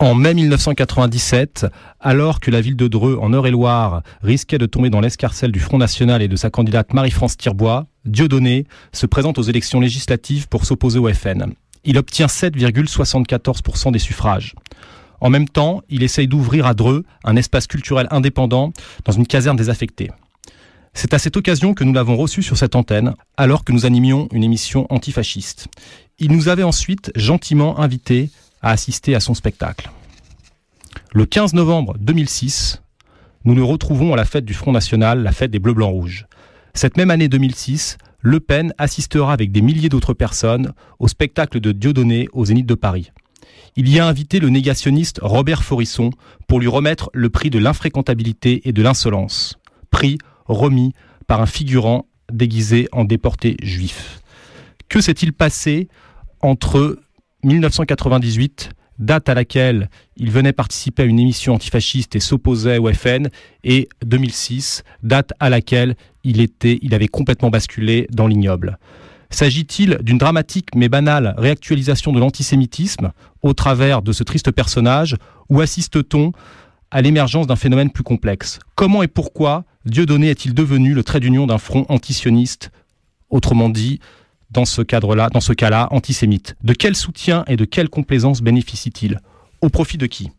En mai 1997, alors que la ville de Dreux, en Eure-et-Loire, risquait de tomber dans l'escarcelle du Front National et de sa candidate Marie-France Tirbois, Dieudonné se présente aux élections législatives pour s'opposer au FN. Il obtient 7,74% des suffrages. En même temps, il essaye d'ouvrir à Dreux un espace culturel indépendant dans une caserne désaffectée. C'est à cette occasion que nous l'avons reçu sur cette antenne, alors que nous animions une émission antifasciste. Il nous avait ensuite gentiment invités à assister à son spectacle. Le 15 novembre 2006, nous le retrouvons à la fête du Front National, la fête des Bleus-Blancs-Rouges. Cette même année 2006, Le Pen assistera avec des milliers d'autres personnes au spectacle de Dieudonné au Zénith de Paris. Il y a invité le négationniste Robert Forisson pour lui remettre le prix de l'infréquentabilité et de l'insolence. Prix remis par un figurant déguisé en déporté juif. Que s'est-il passé entre 1998, date à laquelle il venait participer à une émission antifasciste et s'opposait au FN, et 2006, date à laquelle il avait complètement basculé dans l'ignoble. S'agit-il d'une dramatique mais banale réactualisation de l'antisémitisme au travers de ce triste personnage, ou assiste-t-on à l'émergence d'un phénomène plus complexe? Comment et pourquoi Dieudonné est-il devenu le trait d'union d'un front antisioniste, autrement dit, dans ce cas-là, antisémite? De quel soutien et de quelle complaisance bénéficie-t-il? Au profit de qui?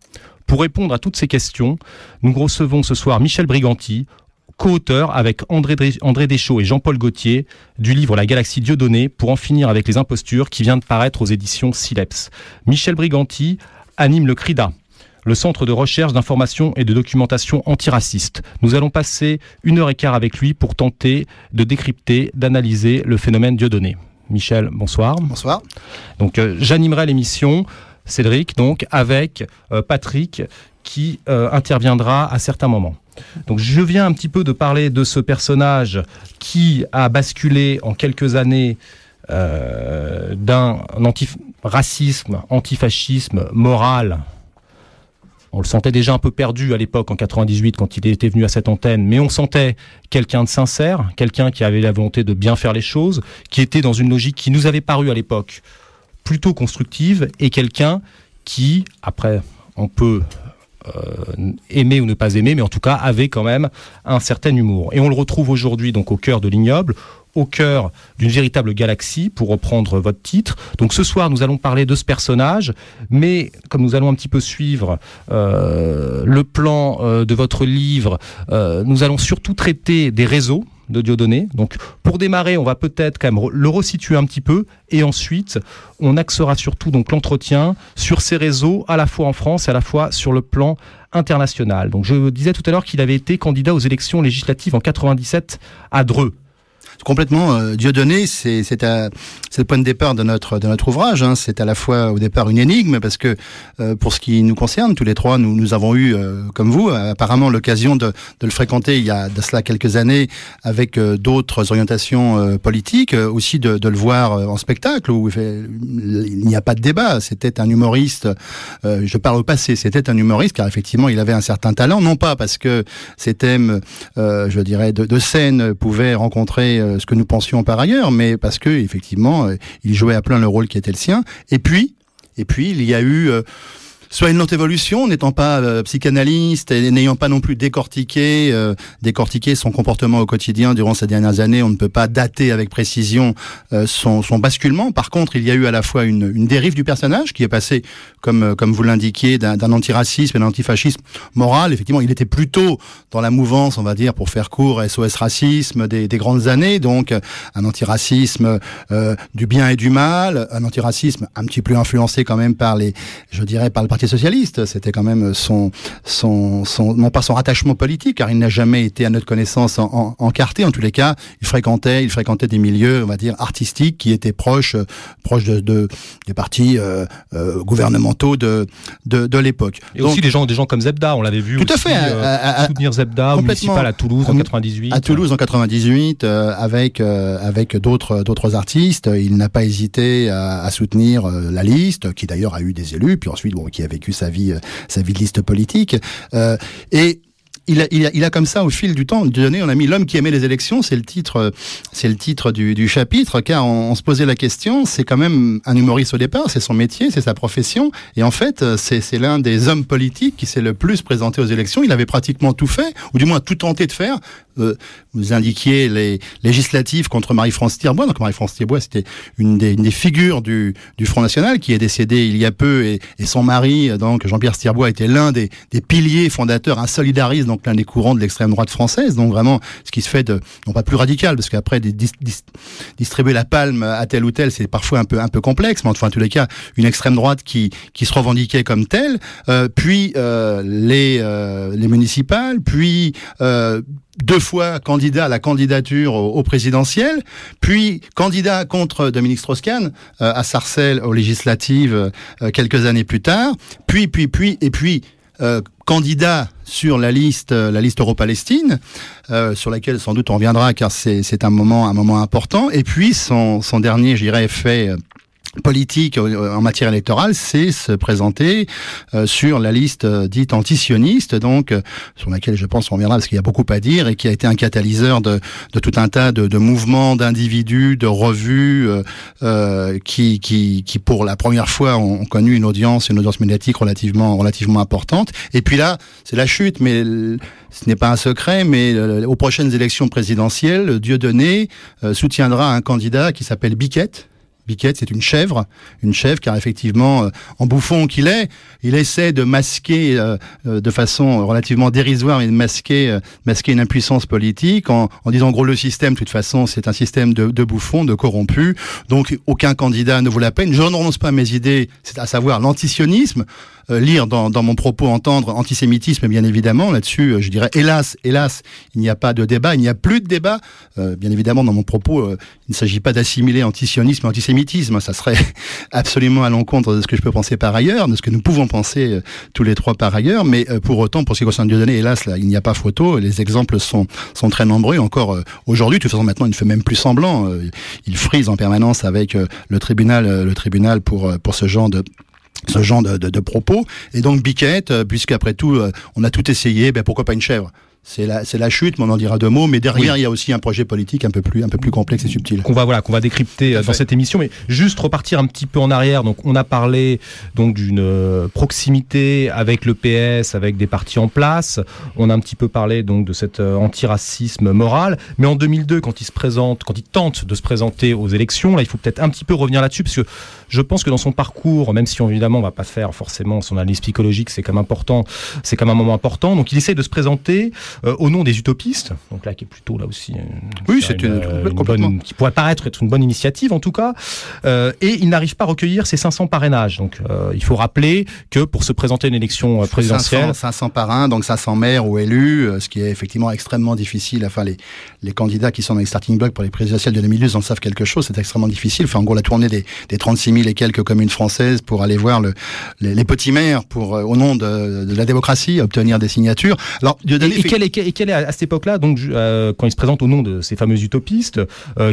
Pour répondre à toutes ces questions, nous recevons ce soir Michel Briganti, co-auteur avec André Deschaux et Jean-Paul Gaultier du livre La Galaxie Dieudonné pour en finir avec les impostures, qui vient de paraître aux éditions Sileps. Michel Briganti anime le CRIDA, le Centre de recherche, d'information et de documentation antiraciste. Nous allons passer 1h15 avec lui pour tenter de décrypter, d'analyser le phénomène Dieudonné. Michel, bonsoir. Bonsoir. Donc, j'animerai l'émission, Cédric, donc, avec Patrick, qui interviendra à certains moments. Donc, je viens un petit peu de parler de ce personnage qui a basculé en quelques années d'un racisme, antifascisme moral. On le sentait déjà un peu perdu à l'époque, en 98, quand il était venu à cette antenne, mais on sentait quelqu'un de sincère, quelqu'un qui avait la volonté de bien faire les choses, qui était dans une logique qui nous avait paru à l'époque plutôt constructive, et quelqu'un qui, après, on peut aimer ou ne pas aimer, mais en tout cas avait quand même un certain humour. Et on le retrouve aujourd'hui donc au cœur de l'ignoble, au cœur d'une véritable galaxie, pour reprendre votre titre. Donc ce soir, nous allons parler de ce personnage, mais comme nous allons un petit peu suivre le plan de votre livre, nous allons surtout traiter des réseaux de Dieudonné. Donc pour démarrer, on va peut-être quand même le resituer un petit peu, et ensuite on axera surtout donc l'entretien sur ces réseaux, à la fois en France et à la fois sur le plan international. Donc je disais tout à l'heure qu'il avait été candidat aux élections législatives en 97 à Dreux. Complètement. Dieudonné, c'est le point de départ de notre ouvrage. Hein. C'est à la fois au départ une énigme, parce que pour ce qui nous concerne, tous les trois, nous avons eu, comme vous, apparemment l'occasion de le fréquenter il y a de cela quelques années avec d'autres orientations politiques, aussi de le voir en spectacle où il n'y a pas de débat. C'était un humoriste, je parle au passé, c'était un humoriste car effectivement il avait un certain talent, non pas parce que ses thèmes, je dirais, de scène pouvaient rencontrer ce que nous pensions par ailleurs, mais parce que effectivement il jouait à plein le rôle qui était le sien. Et puis il y a eu soit une lente évolution, n'étant pas psychanalyste et n'ayant pas non plus décortiqué son comportement au quotidien durant ces dernières années. On ne peut pas dater avec précision son basculement. Par contre, il y a eu à la fois une dérive du personnage qui est passé, comme vous l'indiquiez, d'un antiracisme et d'un antifascisme moral. Effectivement, il était plutôt dans la mouvance, on va dire, pour faire court, SOS racisme des grandes années. Donc, un antiracisme du bien et du mal, un antiracisme un petit peu influencé quand même par le Parti socialiste. C'était quand même non pas son rattachement politique, car il n'a jamais été à notre connaissance encarté. En tous les cas, il fréquentait des milieux, on va dire, artistiques qui étaient proches des partis gouvernementaux de l'époque. Et donc, aussi des gens comme Zebda, on l'avait vu tout aussi, à fait, soutenir Zebda au municipal à Toulouse en 98. À Toulouse en 98, avec d'autres artistes. Il n'a pas hésité à soutenir la liste, qui d'ailleurs a eu des élus, puis ensuite qui a vécu sa vie de liste politique. Et il a comme ça, au fil du temps, Dieudonné, on a mis l'homme qui aimait les élections, c'est le titre du chapitre, car on se posait la question, c'est quand même un humoriste au départ, c'est son métier, c'est sa profession, et en fait, c'est l'un des hommes politiques qui s'est le plus présenté aux élections. Il avait pratiquement tout fait, ou du moins tout tenté de faire. Vous indiquiez les législatives contre Marie-France Thierbois. Donc Marie-France Thierbois, c'était une des figures du Front National, qui est décédée il y a peu, et son mari, donc Jean-Pierre Thierbois, était l'un des piliers fondateurs, un solidariste, donc l'un des courants de l'extrême droite française. Donc vraiment, ce qui se fait non pas plus radical, parce qu'après distribuer la palme à tel ou tel, c'est parfois un peu complexe, mais enfin en tous les cas, une extrême droite qui se revendiquait comme telle. Puis les municipales, puis 2 fois candidat à la candidature au présidentiel, puis candidat contre Dominique Strauss-Kahn à Sarcelles aux législatives quelques années plus tard, puis candidat sur la liste Euro-Palestine, sur laquelle sans doute on reviendra car c'est un moment important, et puis son dernier, je dirais, fait politique en matière électorale, c'est se présenter sur la liste dite antisioniste, donc sur laquelle je pense on reviendra parce qu'il y a beaucoup à dire, et qui a été un catalyseur de tout un tas de mouvements, d'individus, de revues qui pour la première fois ont connu une audience médiatique relativement importante. Et puis là, c'est la chute, mais ce n'est pas un secret, mais aux prochaines élections présidentielles, Dieudonné soutiendra un candidat qui s'appelle Biquette. Biquette, c'est une chèvre car effectivement, en bouffon qu'il est, il essaie de masquer de façon relativement dérisoire, mais de masquer une impuissance politique en disant en gros le système, de toute façon, c'est un système de bouffons, de corrompus, donc aucun candidat ne vaut la peine. Je ne renonce pas à mes idées, c'est à savoir l'antisionisme. Lire dans mon propos, entendre antisémitisme, bien évidemment, là-dessus, je dirais, hélas, il n'y a pas de débat, il n'y a plus de débat. Bien évidemment, dans mon propos, il ne s'agit pas d'assimiler antisionisme et antisémitisme, ça serait absolument à l'encontre de ce que je peux penser par ailleurs, de ce que nous pouvons penser tous les trois par ailleurs, mais pour autant, pour ce qui concerne Dieudonné, hélas, là, il n'y a pas photo, les exemples sont très nombreux, encore aujourd'hui, de toute façon, maintenant, il ne fait même plus semblant, il frise en permanence avec le tribunal pour ce genre de propos. Et donc Biquette, puisqu'après tout, on a tout essayé, pourquoi pas une chèvre ? C'est la chute, mais on en dira 2 mots. Mais derrière, il y a aussi un projet politique un peu plus complexe et subtil. Qu'on va décrypter dans cette émission. Mais juste repartir un petit peu en arrière. Donc, on a parlé donc d'une proximité avec le PS, avec des partis en place. On a un petit peu parlé donc de cet antiracisme moral. Mais en 2002, quand il tente de se présenter aux élections, là, il faut peut-être un petit peu revenir là-dessus, parce que je pense que dans son parcours, même si évidemment on va pas faire forcément son analyse psychologique, c'est quand même important, c'est quand même un moment important. Donc, il essaie de se présenter au nom des utopistes, donc là qui est plutôt là aussi qui pourrait paraître être une bonne initiative en tout cas, et il n'arrive pas à recueillir ses 500 parrainages. Donc il faut rappeler que pour se présenter à une élection présidentielle, 500 parrains, donc 500 maires ou élus, ce qui est effectivement extrêmement difficile. Enfin les candidats qui sont dans les starting blocks pour les présidentielles de 2012 en savent quelque chose, c'est extrêmement difficile. Enfin en gros la tournée des 36 000 et quelques communes françaises pour aller voir les petits maires pour au nom de la démocratie obtenir des signatures. Alors Dieudonné et quelle est à cette époque-là, donc quand il se présente au nom de ces fameux utopistes,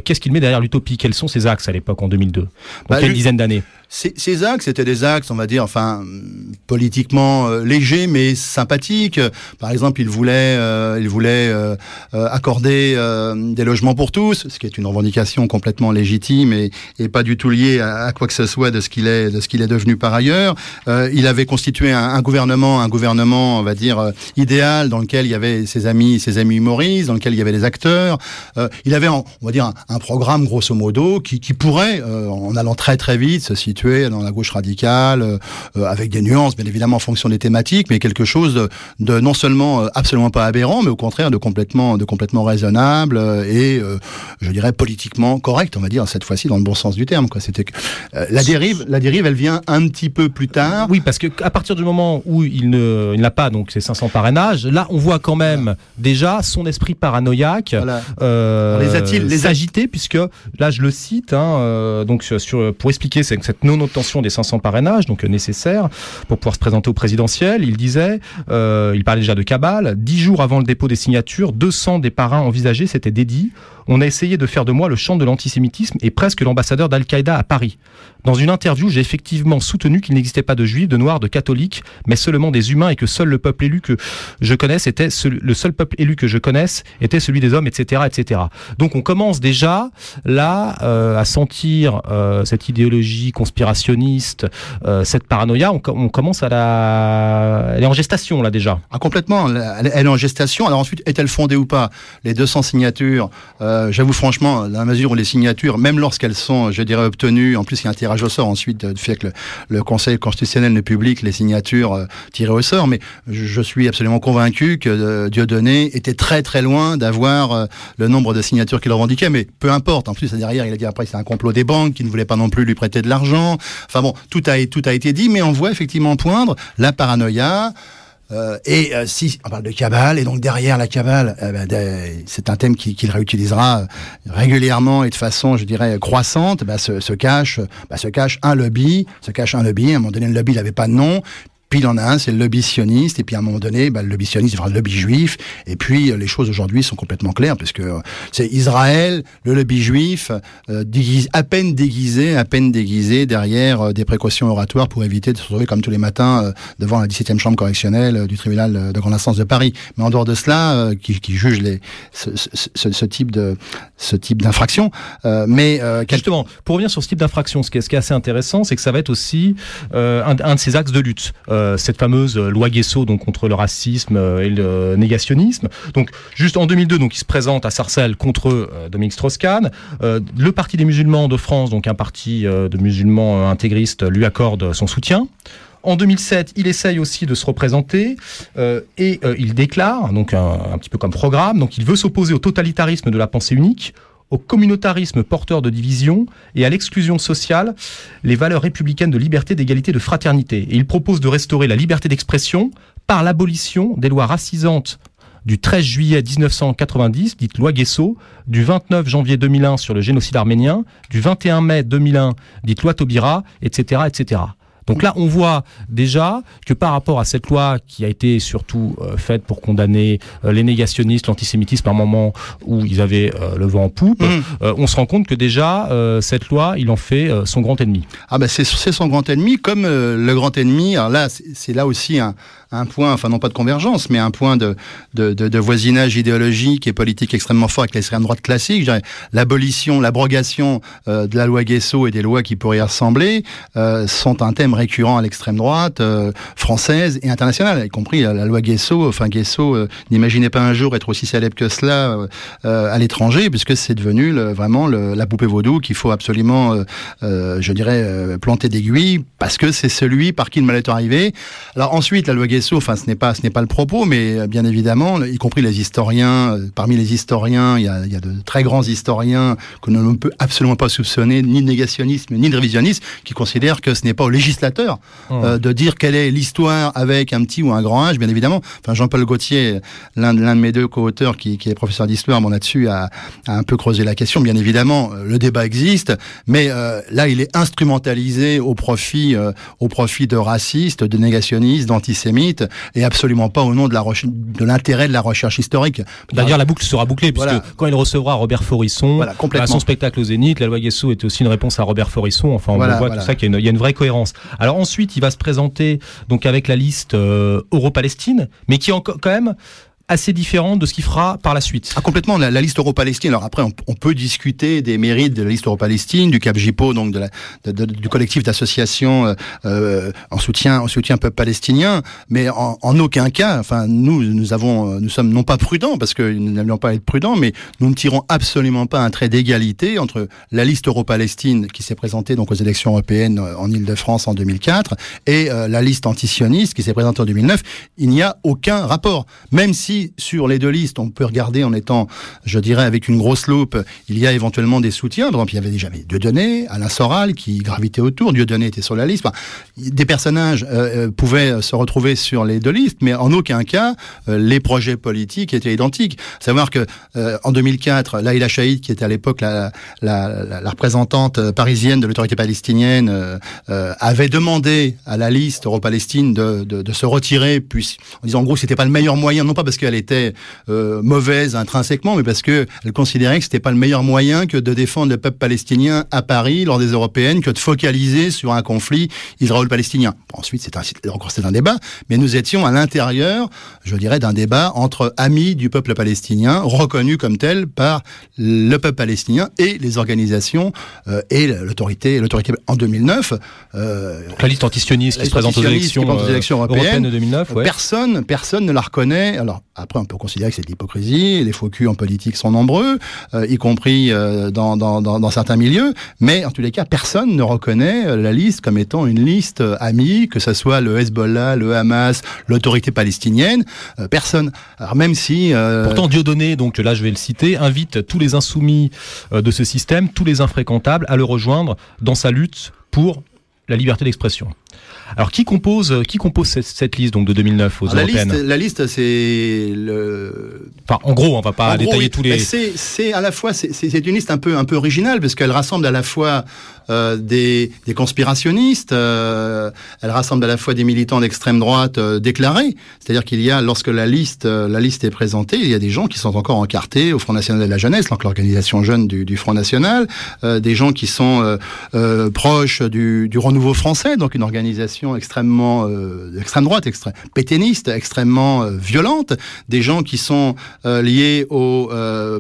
qu'est-ce qu'il met derrière l'utopie ? Quels sont ses axes à l'époque en 2002 ? Donc quelle dizaine d'années ? Ces axes étaient des axes, on va dire, enfin politiquement légers mais sympathiques. Par exemple, il voulait accorder des logements pour tous, ce qui est une revendication complètement légitime et pas du tout liée à quoi que ce soit de ce qu'il est devenu par ailleurs. Il avait constitué un gouvernement, on va dire idéal, dans lequel il y avait ses amis humoristes, dans lequel il y avait des acteurs. Il avait, on va dire, un programme grosso modo qui pourrait, en allant très très vite, se situer dans la gauche radicale, avec des nuances bien évidemment en fonction des thématiques, mais quelque chose de non seulement absolument pas aberrant, mais au contraire de complètement raisonnable et je dirais politiquement correct, on va dire cette fois-ci dans le bon sens du terme, quoi. C'était la dérive elle vient un petit peu plus tard. Oui, parce que à partir du moment où il n'a pas donc ses 500 parrainages, là on voit quand même déjà son esprit paranoïaque s'agiter, puisque là je le cite donc pour expliquer cette non-obtention des 500 parrainages, donc nécessaires pour pouvoir se présenter au présidentiel. Il disait, il parlait déjà de cabale, 10 jours avant le dépôt des signatures, 200 des parrains envisagés s'étaient dédits. On a essayé de faire de moi le champ de l'antisémitisme et presque l'ambassadeur d'Al-Qaïda à Paris. Dans une interview, j'ai effectivement soutenu qu'il n'existait pas de juifs, de noirs, de catholiques, mais seulement des humains et que seul le peuple élu que je connaisse était le seul peuple élu que je connaisse était celui des hommes, etc., etc. Donc on commence déjà là à sentir cette idéologie conspirationniste, cette paranoïa. On commence elle est en gestation là déjà. Ah, complètement. Elle est en gestation. Alors ensuite, est-elle fondée ou pas? Les 200 signatures. J'avoue franchement, dans la mesure où les signatures, même lorsqu'elles sont, je dirais, obtenues, en plus il y a un tirage au sort ensuite du fait que le Conseil constitutionnel ne publie les signatures tirées au sort, mais je suis absolument convaincu que Dieudonné était très très loin d'avoir le nombre de signatures qu'il revendiquait, mais peu importe. En plus derrière, il a dit après c'est un complot des banques qui ne voulaient pas non plus lui prêter de l'argent. Enfin bon, tout a été dit, mais on voit effectivement poindre la paranoïa. Si on parle de cabale, et donc derrière la cabale, c'est un thème qu'il réutilisera régulièrement et de façon, je dirais, croissante, se cache un lobby. À un moment donné, le lobby n'avait pas de nom. Puis il en a un, c'est le lobby sioniste, et puis à un moment donné, le lobby sioniste devient le lobby juif, et puis les choses aujourd'hui sont complètement claires, parce que c'est Israël, le lobby juif, à peine déguisé derrière des précautions oratoires pour éviter de se retrouver comme tous les matins devant la 17e chambre correctionnelle du tribunal de grande instance de Paris. Mais en dehors de cela, qui juge ce type d'infraction. Justement, pour revenir sur ce type d'infraction, ce qui est assez intéressant, c'est que ça va être aussi un de ses axes de lutte. Cette fameuse loi Guesso donc contre le racisme et le négationnisme. Donc juste en 2002, donc il se présente à Sarcelles contre Dominique Strauss-Kahn. Le Parti des musulmans de France, donc un parti de musulmans intégristes, lui accorde son soutien. En 2007, il essaye aussi de se représenter et il déclare, donc un petit peu comme programme, donc il veut s'opposer au totalitarisme de la pensée unique, au communautarisme porteur de division et à l'exclusion sociale, les valeurs républicaines de liberté, d'égalité, de fraternité. Et il propose de restaurer la liberté d'expression par l'abolition des lois racisantes du 13 juillet 1990, dite loi Guesso, du 29 janvier 2001 sur le génocide arménien, du 21 mai 2001, dite loi Taubira, etc., etc. Donc là, on voit déjà que par rapport à cette loi qui a été surtout faite pour condamner les négationnistes, l'antisémitisme à un moment où ils avaient le vent en poupe, on se rend compte que déjà, cette loi, il en fait son grand ennemi. Ah c'est son grand ennemi, comme le grand ennemi. Alors là, c'est là aussi un point, enfin non pas de convergence, mais un point de voisinage idéologique et politique extrêmement fort avec l'extrême droite classique. Je dirais, l'abrogation de la loi Guesso et des lois qui pourraient y ressembler sont un thème récurrent à l'extrême droite française et internationale, y compris la loi Guesso. Enfin Guesso n'imaginait pas un jour être aussi célèbre que cela à l'étranger, puisque c'est devenu vraiment la poupée vaudou qu'il faut absolument, je dirais, planter d'aiguille, parce que c'est celui par qui le mal est arrivé. Alors ensuite, la loi Guesso, enfin ce n'est pas le propos, mais bien évidemment, y compris les historiens, parmi les historiens, il y a de très grands historiens que l'on ne peut absolument pas soupçonner ni de négationnisme ni de révisionnisme, qui considèrent que ce n'est pas au législateur de dire quelle est l'histoire avec un petit ou un grand H, bien évidemment. Enfin, Jean-Paul Gaultier, l'un de mes deux co-auteurs qui est professeur d'histoire, là-dessus a un peu creusé la question. Bien évidemment, le débat existe, mais là, il est instrumentalisé au profit de racistes, de négationnistes, d'antisémites, et absolument pas au nom de l'intérêt de la recherche historique. D'ailleurs, la boucle sera bouclée, puisque quand il recevra Robert Forisson, à son spectacle au Zénith, la loi Guesso était aussi une réponse à Robert Forisson. Enfin, on voit tout ça qu'il y a une vraie cohérence. Alors ensuite, il va se présenter donc avec la liste Euro-Palestine, mais qui est quand même assez différente de ce qu'il fera par la suite. Ah, complètement, la liste Euro-Palestine. Alors après, on peut discuter des mérites de la liste Euro-Palestine, du Cap Jipo, donc du collectif d'associations en soutien peuple palestinien, mais en aucun cas, enfin nous sommes non pas prudents, parce que nous n'avions pas à être prudents, mais nous ne tirons absolument pas un trait d'égalité entre la liste Euro-Palestine qui s'est présentée donc aux élections européennes en Île-de-France en 2004 et la liste antisioniste qui s'est présentée en 2009. Il n'y a aucun rapport, même si sur les deux listes, on peut regarder en étant, je dirais, avec une grosse loupe, il y a éventuellement des soutiens. Par exemple, il y avait déjà Dieudonné, Alain Soral qui gravitait autour. Dieudonné était sur la liste. Enfin, des personnages pouvaient se retrouver sur les deux listes, mais en aucun cas, les projets politiques étaient identiques. Savoir que en 2004, Laïla Chaïd, qui était à l'époque la représentante parisienne de l'autorité palestinienne, avait demandé à la liste Euro-Palestine de se retirer, puis en disant en gros c'était pas le meilleur moyen, non pas parce qu'elle qu'elle était mauvaise intrinsèquement, mais parce que elle considérait que c'était pas le meilleur moyen que de défendre le peuple palestinien à Paris lors des européennes, que de focaliser sur un conflit israélo-palestinien. Bon, ensuite, c'est un débat, mais nous étions à l'intérieur, je dirais, d'un débat entre amis du peuple palestinien, reconnus comme tel par le peuple palestinien et les organisations et l'autorité en 2009. La liste antisioniste qui se présente aux élections européennes de 2009. Ouais. Personne ne la reconnaît. Alors après, on peut considérer que c'est de l'hypocrisie. Les faux culs en politique sont nombreux, y compris dans certains milieux. Mais en tous les cas, personne ne reconnaît la liste comme étant une liste amie, que ce soit le Hezbollah, le Hamas, l'autorité palestinienne. Personne. Alors même si pourtant Dieudonné, donc là je vais le citer, invite tous les insoumis de ce système, tous les infréquentables, à le rejoindre dans sa lutte pour la liberté d'expression. Alors qui compose cette liste donc de 2009 aux européennes? La liste, c'est le. Enfin, en gros, on va pas détailler tous les. C'est à la fois c'est une liste un peu originale parce qu'elle rassemble à la fois des conspirationnistes, elle rassemble à la fois des militants d'extrême droite déclarés. C'est-à-dire qu'il y a, lorsque la liste est présentée, il y a des gens qui sont encore encartés au Front National de la Jeunesse, donc l'organisation jeune du Front National, des gens qui sont proches du Renouveau Français, donc une organisation extrêmement extrême droite, pétainiste, extrêmement violente, des gens qui sont liés au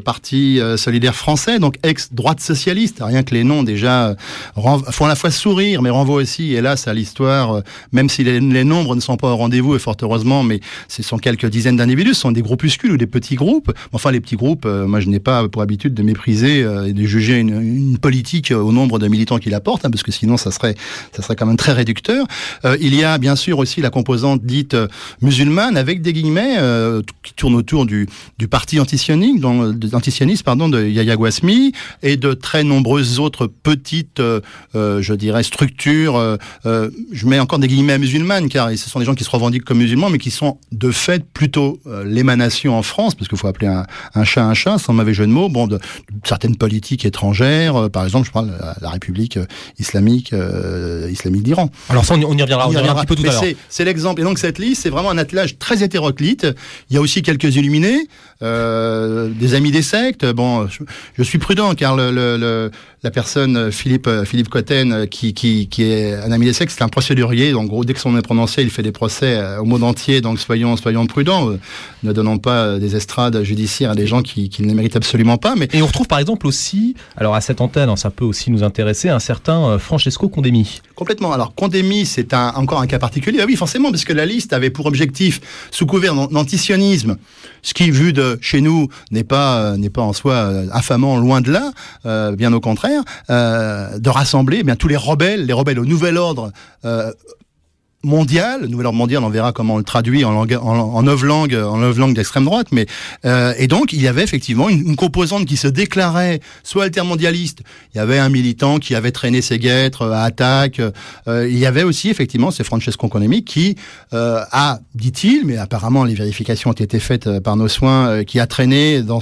Parti solidaire français, donc ex-droite socialiste. Rien que les noms déjà font à la fois sourire, mais renvoient aussi, hélas, à l'histoire, même si les nombres ne sont pas au rendez-vous, et fort heureusement, mais ce sont quelques dizaines d'individus, ce sont des groupuscules ou des petits groupes. Enfin, les petits groupes, moi je n'ai pas pour habitude de mépriser et de juger une politique au nombre de militants qu'il apporte, parce que sinon ça serait quand même très réducteur. Il y a bien sûr aussi la composante dite musulmane, avec des guillemets, qui tourne autour du parti antisioniste de Yahya Gouasmi, et de très nombreuses autres petites, je dirais, structures. Je mets encore des guillemets musulmanes, car ce sont des gens qui se revendiquent comme musulmans, mais qui sont de fait plutôt l'émanation en France, parce qu'il faut appeler un chat, sans mauvais jeu de mots, de certaines politiques étrangères, par exemple, je parle de la République islamique d'Iran. Alors ça, on y reviendra un petit peu tout à l'heure. C'est l'exemple. Et donc cette liste, c'est vraiment un attelage très hétéroclite. Il y a aussi quelques illuminés, des amis des sectes. Bon, je suis prudent, car la personne Philippe Cotten, qui est un ami des sectes, c'est un procédurier. Donc, en gros, dès que son nom est prononcé, il fait des procès au monde entier. Donc soyons prudents, ne donnons pas des estrades judiciaires à des gens qui ne les méritent absolument pas. Mais... Et on retrouve par exemple aussi, alors à cette antenne, ça peut aussi nous intéresser, un certain Francesco Condemi. Complètement. Alors Condemi, c'est encore un cas particulier. Ah oui, forcément, parce que la liste avait pour objectif, sous couvert d'antisionisme, ce qui, vu de chez nous, n'est pas en soi infamant, loin de là, bien au contraire, de rassembler tous les rebelles au nouvel ordre mondial, on verra comment on le traduit en neuf langues d'extrême droite, mais et donc il y avait effectivement une composante qui se déclarait soit altermondialiste. Il y avait un militant qui avait traîné ses guêtres à Attaque. Il y avait aussi effectivement c'est Francesco Condemi qui a, dit-il, mais apparemment les vérifications ont été faites par nos soins, qui a traîné dans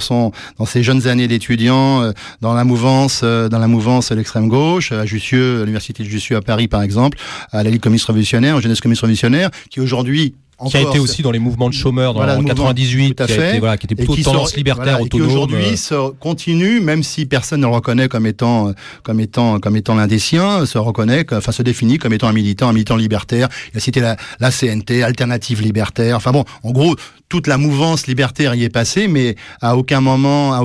ses jeunes années d'étudiant dans la mouvance de l'extrême gauche, à Jussieu, à l'université de Jussieu à Paris par exemple, à la Ligue communiste révolutionnaire, jeunesse communiste révolutionnaire, qui aujourd'hui qui a été aussi dans les mouvements de chômeurs en 98, qui était plutôt tendance libertaire autonome. Et qui aujourd'hui continue, même si personne ne le reconnaît comme étant l'un des siens, se définit comme étant un militant libertaire. Il a cité la CNT, Alternative Libertaire. Enfin bon, en gros, toute la mouvance libertaire y est passée, mais à aucun moment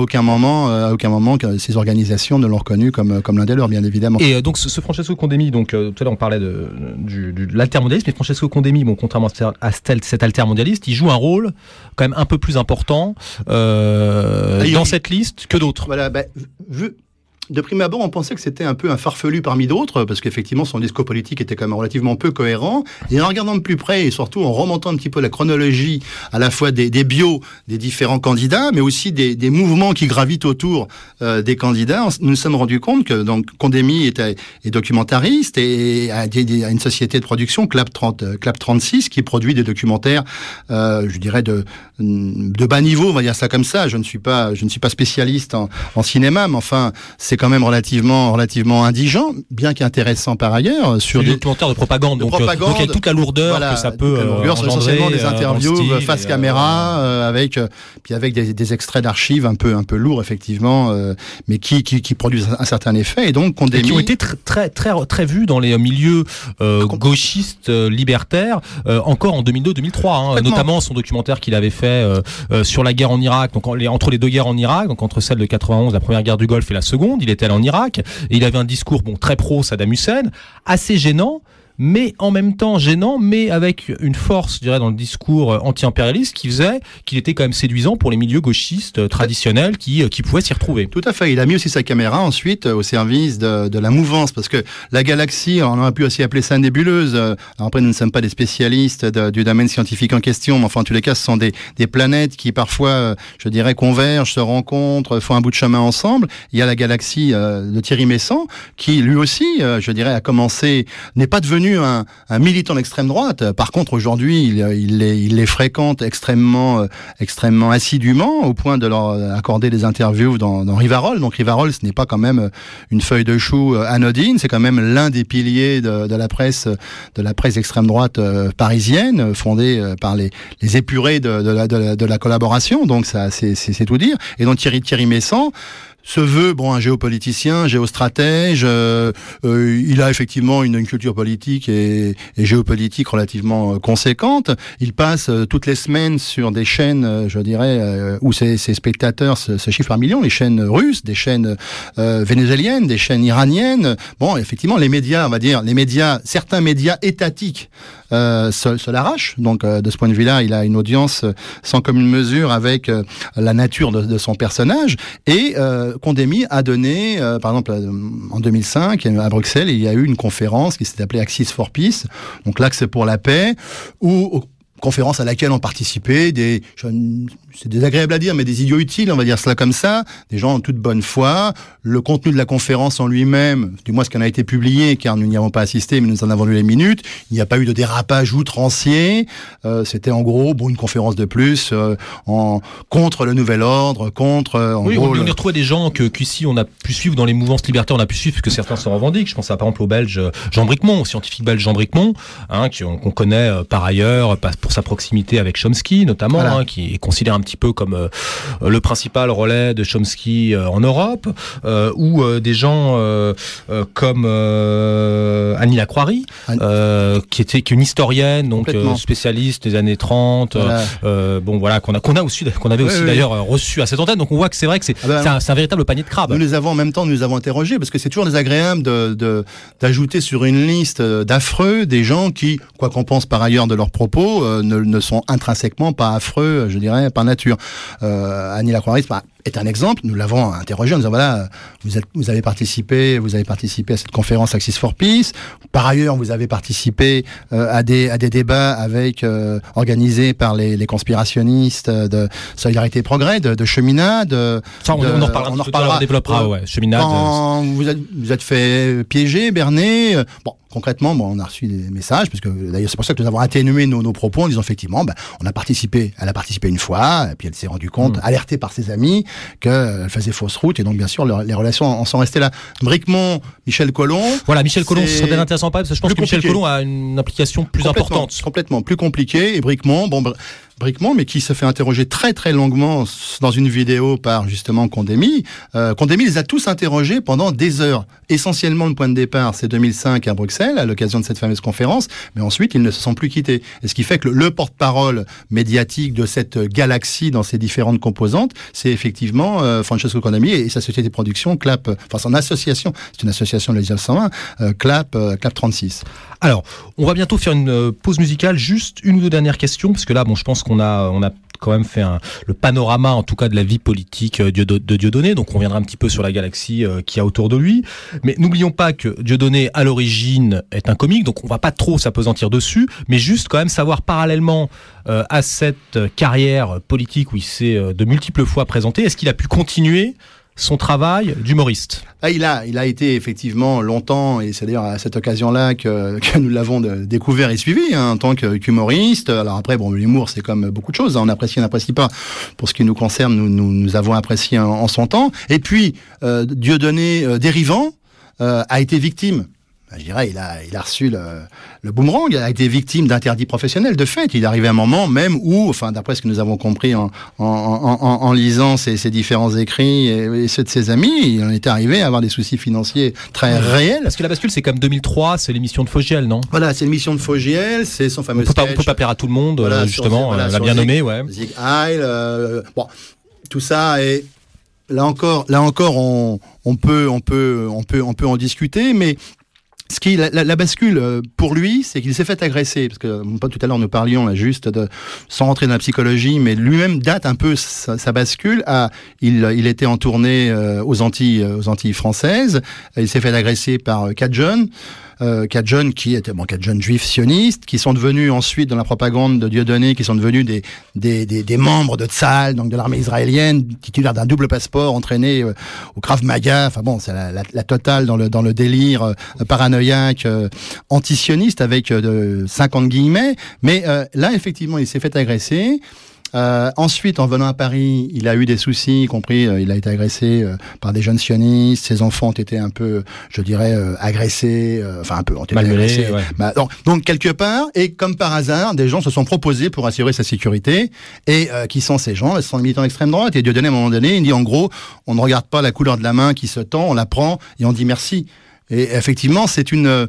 que ces organisations ne l'ont reconnu comme l'un des leurs, bien évidemment. Et donc ce Francesco Condemi, donc tout à l'heure on parlait de l'altermondialisme, mais Francesco Condemi, contrairement à cet altermondialiste, il joue un rôle quand même un peu plus important dans cette liste que d'autres. Voilà, de prime abord, on pensait que c'était un peu un farfelu parmi d'autres, parce qu'effectivement, son discours politique était quand même relativement peu cohérent. Et en regardant de plus près, et surtout en remontant un petit peu la chronologie, à la fois des bios des différents candidats, mais aussi des mouvements qui gravitent autour des candidats, nous nous sommes rendus compte que donc Condemi est documentariste et a une société de production, Clap 36, qui produit des documentaires, je dirais de bas niveau, on va dire ça comme ça. Je ne suis pas spécialiste en cinéma, mais enfin, c'est c'est quand même relativement indigent, bien qu'intéressant par ailleurs. Sur des documentaires de propagande, donc il y a toute la lourdeur que ça peut engendrer. Essentiellement des interviews face caméra, avec des extraits d'archives un peu lourds effectivement, mais qui produisent un certain effet, et donc qui ont été très vus dans les milieux gauchistes libertaires encore en 2002-2003, notamment son documentaire qu'il avait fait sur la guerre en Irak, donc entre les deux guerres en Irak, donc entre celle de 91, la première guerre du Golfe, et la seconde. Il était allé en Irak et il avait un discours très pro Saddam Hussein, assez gênant, mais en même temps gênant, mais avec une force, je dirais, dans le discours anti-impérialiste qui faisait qu'il était quand même séduisant pour les milieux gauchistes traditionnels qui pouvaient s'y retrouver. Tout à fait. Il a mis aussi sa caméra ensuite au service de la mouvance, parce que la galaxie, on aurait pu aussi appeler ça nébuleuse. Alors après, nous ne sommes pas des spécialistes du domaine scientifique en question, mais enfin, en tous les cas, ce sont des planètes qui parfois, je dirais, convergent, se rencontrent, font un bout de chemin ensemble. Il y a la galaxie de Thierry Messant, qui lui aussi, je dirais, a commencé, n'est pas devenu un militant d'extrême droite. Par contre, aujourd'hui, il les fréquente extrêmement assidûment, au point de leur accorder des interviews dans Rivarol. Donc Rivarol, ce n'est pas quand même une feuille de chou anodine, c'est quand même l'un des piliers de la presse extrême droite parisienne, fondée par les épurés de la collaboration. Donc ça, c'est tout dire. Et donc Thierry Messant se veut un géopoliticien, un géostratège. Il a effectivement une culture politique et géopolitique relativement conséquente. Il passe toutes les semaines sur des chaînes, je dirais, où ses spectateurs se chiffrent par millions, les chaînes russes, des chaînes vénézuéliennes, des chaînes iraniennes. Bon, effectivement, les médias, on va dire, certains médias étatiques se l'arrachent. Donc, de ce point de vue-là, il a une audience sans commune mesure avec la nature de son personnage. Et Condemi a donné, par exemple, en 2005, à Bruxelles, il y a eu une conférence qui s'est appelée Axis for Peace, donc l'Axe pour la paix, conférence à laquelle ont participé c'est désagréable à dire, mais des idiots utiles, on va dire cela comme ça, des gens en toute bonne foi. Le contenu de la conférence en lui-même, du moins ce qui en a été publié, car nous n'y avons pas assisté, mais nous en avons lu les minutes, il n'y a pas eu de dérapage outrancier. C'était en gros une conférence de plus contre le nouvel ordre, on y retrouvait des gens qu'ici on a pu suivre dans les mouvances libertaires, on a pu suivre, parce que certains se revendiquent. Je pense par exemple au Belge Jean Bricmont, au scientifique belge Jean Bricmont, qu'on connaît par ailleurs pour sa proximité avec Chomsky notamment, voilà. Qui est considéré un petit peu comme le principal relais de Chomsky en Europe, ou des gens comme Annie Lacroix-Rie, qui est une historienne, donc spécialiste des années 30, voilà. qu'on avait aussi d'ailleurs reçu à cette antenne. Donc on voit que c'est vrai que c'est un véritable panier de crabes. Nous les avons en même temps, nous les avons interrogés, parce que c'est toujours désagréable d'ajouter sur une liste d'affreux des gens qui, quoi qu'on pense par ailleurs de leurs propos, ne sont intrinsèquement pas affreux, je dirais, par nature. Annie Lacroix est un exemple. Nous l'avons interrogé en disant voilà, vous avez participé à cette conférence Axis for Peace. Par ailleurs, vous avez participé à des débats organisés par les conspirationnistes de Solidarité et Progrès, de Cheminade. On en reparlera, on développera. Cheminade. Vous êtes fait piéger, berner. Concrètement, on a reçu des messages, parce que d'ailleurs c'est pour ça que nous avons atténué nos propos en disant effectivement, elle a participé une fois, et puis elle s'est rendue compte, alertée par ses amis, qu'elle faisait fausse route, et donc bien sûr les relations en sont restées là. Bricmont, Michel Collomb. Voilà, Michel Collomb, ce serait intéressant parce que je pense que Michel Collomb a une implication plus importante. Complètement plus compliquée, et Bricmont, mais qui se fait interroger très très longuement dans une vidéo par justement Condemi. Condemi les a tous interrogés pendant des heures. Essentiellement, le point de départ, c'est 2005 à Bruxelles, à l'occasion de cette fameuse conférence, mais ensuite, ils ne se sont plus quittés. Et ce qui fait que le porte-parole médiatique de cette galaxie dans ses différentes composantes, c'est effectivement Francesco Condemi et sa société de production, CLAP, enfin son association, c'est une association de la 1901, CLAP 36. Alors, on va bientôt faire une pause musicale, juste une ou deux dernières questions, parce que là, je pense qu'on a quand même fait le panorama, en tout cas, de la vie politique de Dieudonné. Donc, on reviendra un petit peu sur la galaxie qu'il y a autour de lui. Mais n'oublions pas que Dieudonné, à l'origine, est un comique, donc on va pas trop s'apesantir dessus, mais juste quand même savoir parallèlement à cette carrière politique où il s'est de multiples fois présenté, est-ce qu'il a pu continuer son travail d'humoriste. Il a été effectivement longtemps, et c'est d'ailleurs à cette occasion-là que nous l'avons découvert et suivi, en tant qu'humoriste. Alors après, l'humour, c'est comme beaucoup de choses, on apprécie, on n'apprécie pas. Pour ce qui nous concerne, nous avons apprécié en son temps. Et puis, Dieudonné Dérivant a été victime. Je dirais, il a reçu le boomerang, il a été victime d'interdits professionnels. De fait, il est arrivé un moment même où, d'après ce que nous avons compris en lisant ses différents écrits et ceux de ses amis, il en était arrivé à avoir des soucis financiers très réels. Parce que La Bascule, c'est comme 2003, c'est l'émission de Fogiel, non? Voilà, c'est l'émission de Fogiel, c'est son fameux sketch. On peut pas plaire à tout le monde, justement, on l'a bien nommé, ouais. Zig Heil, tout ça est... Là encore, on peut en discuter, mais la bascule pour lui, c'est qu'il s'est fait agresser, parce que tout à l'heure nous parlions là, juste sans rentrer dans la psychologie, mais lui-même date un peu sa bascule. Il était en tournée aux Antilles françaises. Il s'est fait agresser par 4 jeunes. 4 jeunes qui étaient 4 jeunes juifs sionistes, qui sont devenus ensuite dans la propagande de Dieudonné, qui sont devenus des membres de Tzahal, donc de l'armée israélienne, titulaires d'un double passeport, entraînés au Krav Maga. C'est la totale dans le délire paranoïaque antisioniste avec 50 guillemets. Mais là, effectivement, il s'est fait agresser. Ensuite, en venant à Paris, il a eu des soucis, y compris, il a été agressé par des jeunes sionistes. Ses enfants ont été un peu, je dirais, agressés, ont été agressés. Ouais. Donc, quelque part, et comme par hasard, des gens se sont proposés pour assurer sa sécurité. Et qui sont ces gens? Ce sont les militants d'extrême droite. Et Dieudonné, à un moment donné, il dit, en gros, on ne regarde pas la couleur de la main qui se tend, on la prend et on dit merci. Et effectivement, c'est une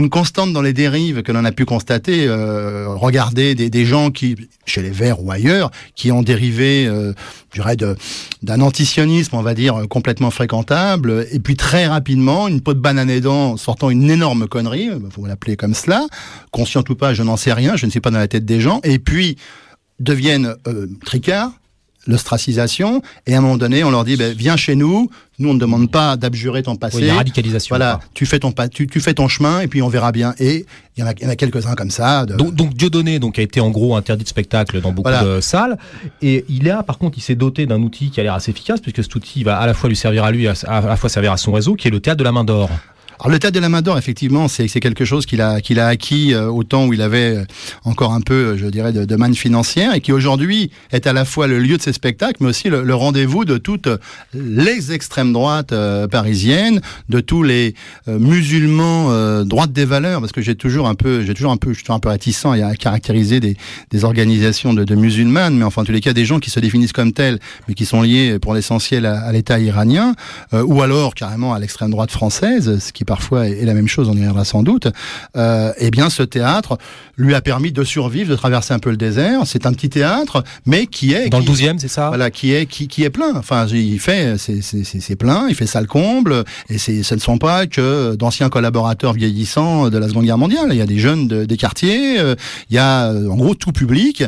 constante dans les dérives que l'on a pu constater. Regarder des gens qui, chez les Verts ou ailleurs, qui ont dérivé, je dirais, d'un antisionisme, on va dire, complètement fréquentable, et puis très rapidement, une peau de banane aidant, sortant une énorme connerie, faut l'appeler comme cela, conscient ou pas, je n'en sais rien, je ne suis pas dans la tête des gens, et puis deviennent tricards, l'ostracisation, et à un moment donné, on leur dit, viens chez nous, on ne demande pas d'abjurer ton passé. Oui, la radicalisation. Voilà, tu fais ton chemin, et puis on verra bien. Et il y en a quelques-uns comme ça. Donc Dieudonné, a été en gros interdit de spectacle dans beaucoup de salles, et par contre, il s'est doté d'un outil qui a l'air assez efficace, puisque cet outil va à la fois lui servir à lui, à la fois servir à son réseau, qui est le Théâtre de la Main d'Or. Alors, le Théâtre de la Main d'Or, effectivement, c'est quelque chose qu'il a acquis au temps où il avait encore un peu, je dirais, de manne financière, et qui aujourd'hui est à la fois le lieu de ses spectacles, mais aussi le rendez-vous de toutes les extrêmes droites parisiennes, de tous les musulmans droite des valeurs, parce que je suis toujours un peu réticent à caractériser des organisations de musulmanes, mais enfin, en tous les cas, des gens qui se définissent comme tels, mais qui sont liés pour l'essentiel à l'État iranien, ou alors carrément à l'extrême droite française, ce qui parfois est la même chose, on y reviendra sans doute. Bien, ce théâtre lui a permis de survivre, de traverser un peu le désert. C'est un petit théâtre, mais qui est dans le 12e, c'est ça. Voilà, qui est plein. Enfin, c'est plein, il fait salle comble, et ce ne sont pas que d'anciens collaborateurs vieillissants de la Seconde Guerre mondiale. Il y a des jeunes des quartiers, il y a en gros tout public.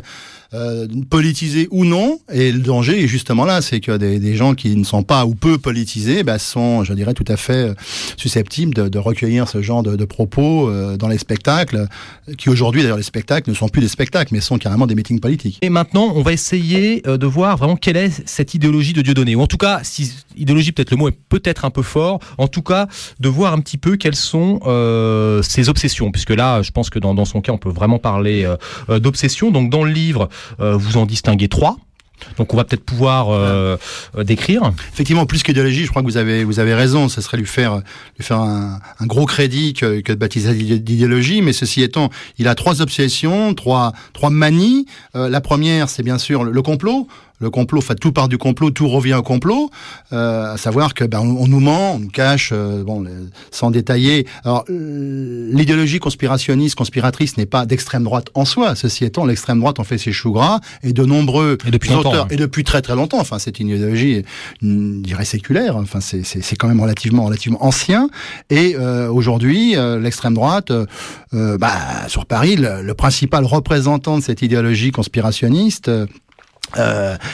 Politisés ou non, et le danger est justement là, c'est que des gens qui ne sont pas ou peu politisés sont, je dirais, tout à fait susceptibles de recueillir ce genre de propos dans les spectacles, qui aujourd'hui d'ailleurs les spectacles ne sont plus des spectacles, mais sont carrément des meetings politiques. Et maintenant, on va essayer de voir vraiment quelle est cette idéologie de Dieudonné, ou en tout cas, si idéologie, peut-être le mot est peut-être un peu fort, en tout cas, de voir un petit peu quelles sont ses obsessions, puisque là, je pense que dans son cas, on peut vraiment parler d'obsession. Donc dans le livre, vous en distinguez 3. Donc on va peut-être pouvoir décrire. Effectivement, plus qu'idéologie, je crois que vous avez raison. Ce serait lui faire un gros crédit que de baptiser d'idéologie. Mais ceci étant, il a 3 obsessions, 3 manies. La première, c'est bien sûr le complot. Le complot, enfin tout part du complot, tout revient au complot, à savoir que on nous ment, on nous cache, sans détailler. Alors l'idéologie conspiratrice n'est pas d'extrême droite en soi. Ceci étant, l'extrême droite en fait ses choux gras, et de nombreux auteurs, et depuis très très longtemps. Enfin, c'est une idéologie, je dirais séculaire. Enfin, c'est quand même relativement ancien. Et aujourd'hui, l'extrême droite, sur Paris, le principal représentant de cette idéologie conspirationniste.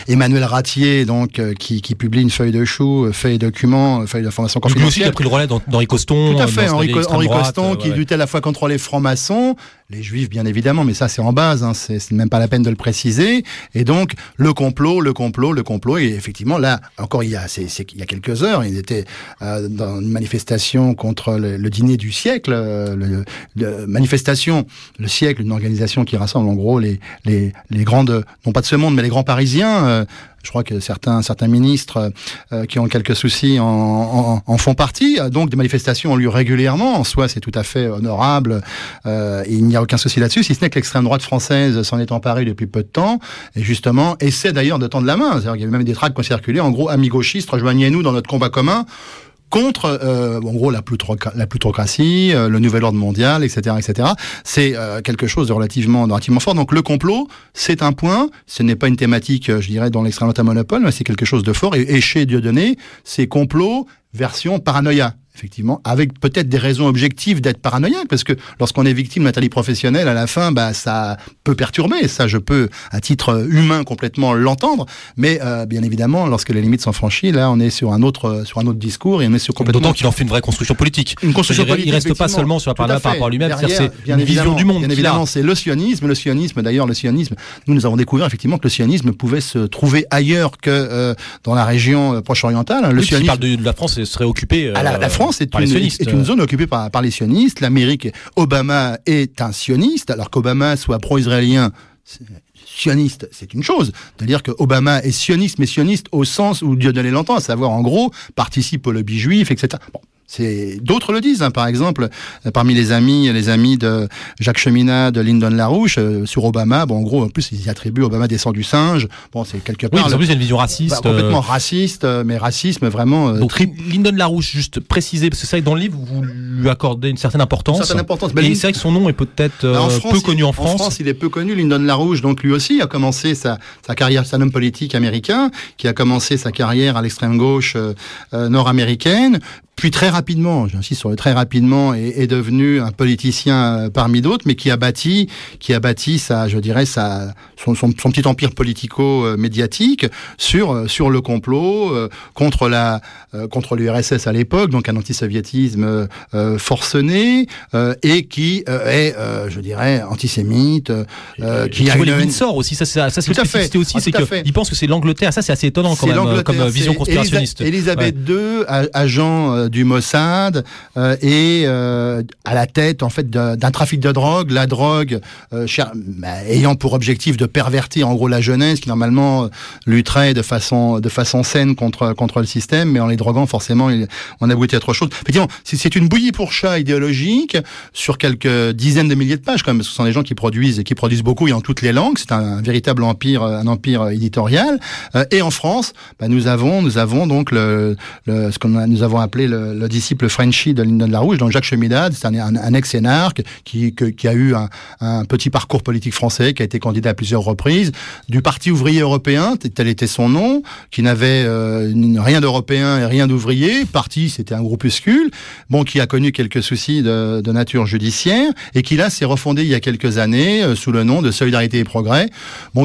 Emmanuel Ratier, donc, qui publie une feuille de chou, feuille documents, feuille d'information confidentielle. Lui aussi qui a pris le relais d'Henri Coston. Tout à fait, Henri Coston, qui luttait à la fois contre les francs-maçons les Juifs bien évidemment, mais ça c'est en base, hein, c'est même pas la peine de le préciser. Et donc le complot, et effectivement là encore il y a quelques heures, il était dans une manifestation contre le dîner du siècle, manifestation le siècle, une organisation qui rassemble en gros les grandes, non pas de ce monde, mais les grands Parisiens. Je crois que certains ministres qui ont quelques soucis en font partie. Donc des manifestations ont lieu régulièrement. En soi, c'est tout à fait honorable. Il n'y a aucun souci là-dessus, si ce n'est que l'extrême droite française s'en est emparée depuis peu de temps et justement essaie d'ailleurs de tendre la main. C'est-à-dire qu'il y avait même des tracts qui ont circulé. En gros, amis gauchistes, rejoignez-nous dans notre combat commun contre, en gros, la plutocratie, le nouvel ordre mondial, etc., etc. C'est quelque chose de relativement fort. Donc le complot, c'est un point. Ce n'est pas une thématique, je dirais, dans l'extrême droite à monopole, mais c'est quelque chose de fort. Et chez Dieudonné, c'est complot version paranoïa. Effectivement, avec peut-être des raisons objectives d'être paranoïaque, parce que lorsqu'on est victime d'un délit professionnel, à la fin, ça peut perturber. Ça, je peux, à titre humain, complètement l'entendre. Mais bien évidemment, lorsque les limites sont franchies, là, on est sur un autre discours et on est sur complètement. D'autant qu'il en fait une vraie construction politique. Une construction politique. Il reste pas seulement sur la parole par rapport à lui-même. C'est une vision du monde. Bien évidemment, c'est le sionisme. D'ailleurs, le sionisme. Nous avons découvert effectivement que le sionisme pouvait se trouver ailleurs que dans la région proche-orientale. Le sionisme. Qui parle de la France, serait occupé. La France est une zone occupée par les sionistes. L'Amérique, Obama est un sioniste, alors qu'Obama soit pro-israélien, sioniste, c'est une chose. C'est-à-dire que Obama est sioniste, mais sioniste au sens où Dieudonné l'entend, à savoir, en gros, participe au lobby juif, etc. Bon. D'autres le disent, hein. Par exemple, parmi les amis de Jacques Cheminade, de Lyndon LaRouche, sur Obama, en gros, en plus, ils y attribuent Obama descend du singe. Bon, c'est quelque part. Oui, en plus, il y a une vision raciste. Complètement raciste, mais racisme vraiment. Donc, Lyndon LaRouche, juste préciser, parce que c'est vrai que dans le livre, vous lui accordez une certaine importance. Et c'est vrai que son nom est peut-être peu connu en France. En France, il est peu connu, Lyndon LaRouche. Donc, lui aussi a commencé sa carrière, c'est un homme politique américain, qui a commencé sa carrière à l'extrême gauche nord-américaine. Puis très rapidement, j'insiste sur le très rapidement, est devenu un politicien parmi d'autres, mais qui a bâti son petit empire politico-médiatique sur le complot contre l'URSS à l'époque, donc un antisoviétisme forcené et qui est, je dirais, antisémite, qui a une Windsor aussi. Ça c'est une spécificité aussi, c'est qu'il pense que c'est l'Angleterre. Ça c'est assez étonnant quand même comme vision conspirationniste. Élisabeth II, agent du Mossad et à la tête en fait d'un trafic de drogue, la drogue ayant pour objectif de pervertir en gros la jeunesse qui normalement lutterait de façon saine contre le système, mais en les droguant forcément on aboutit à autre chose. Effectivement, c'est une bouillie pour chat idéologique sur quelques dizaines de milliers de pages quand même, parce que ce sont des gens qui produisent beaucoup et en toutes les langues. C'est un véritable empire, un empire éditorial. Et en France, nous avons donc ce que nous avons appelé le disciple Frenchy de Lyndon LaRouche, donc Jacques Cheminade, c'est un ex-énarque qui a eu un petit parcours politique français, qui a été candidat à plusieurs reprises, du Parti ouvrier européen, tel était son nom, qui n'avait rien d'européen et rien d'ouvrier. Parti, c'était un groupuscule, qui a connu quelques soucis de nature judiciaire et qui là s'est refondé il y a quelques années sous le nom de Solidarité et Progrès,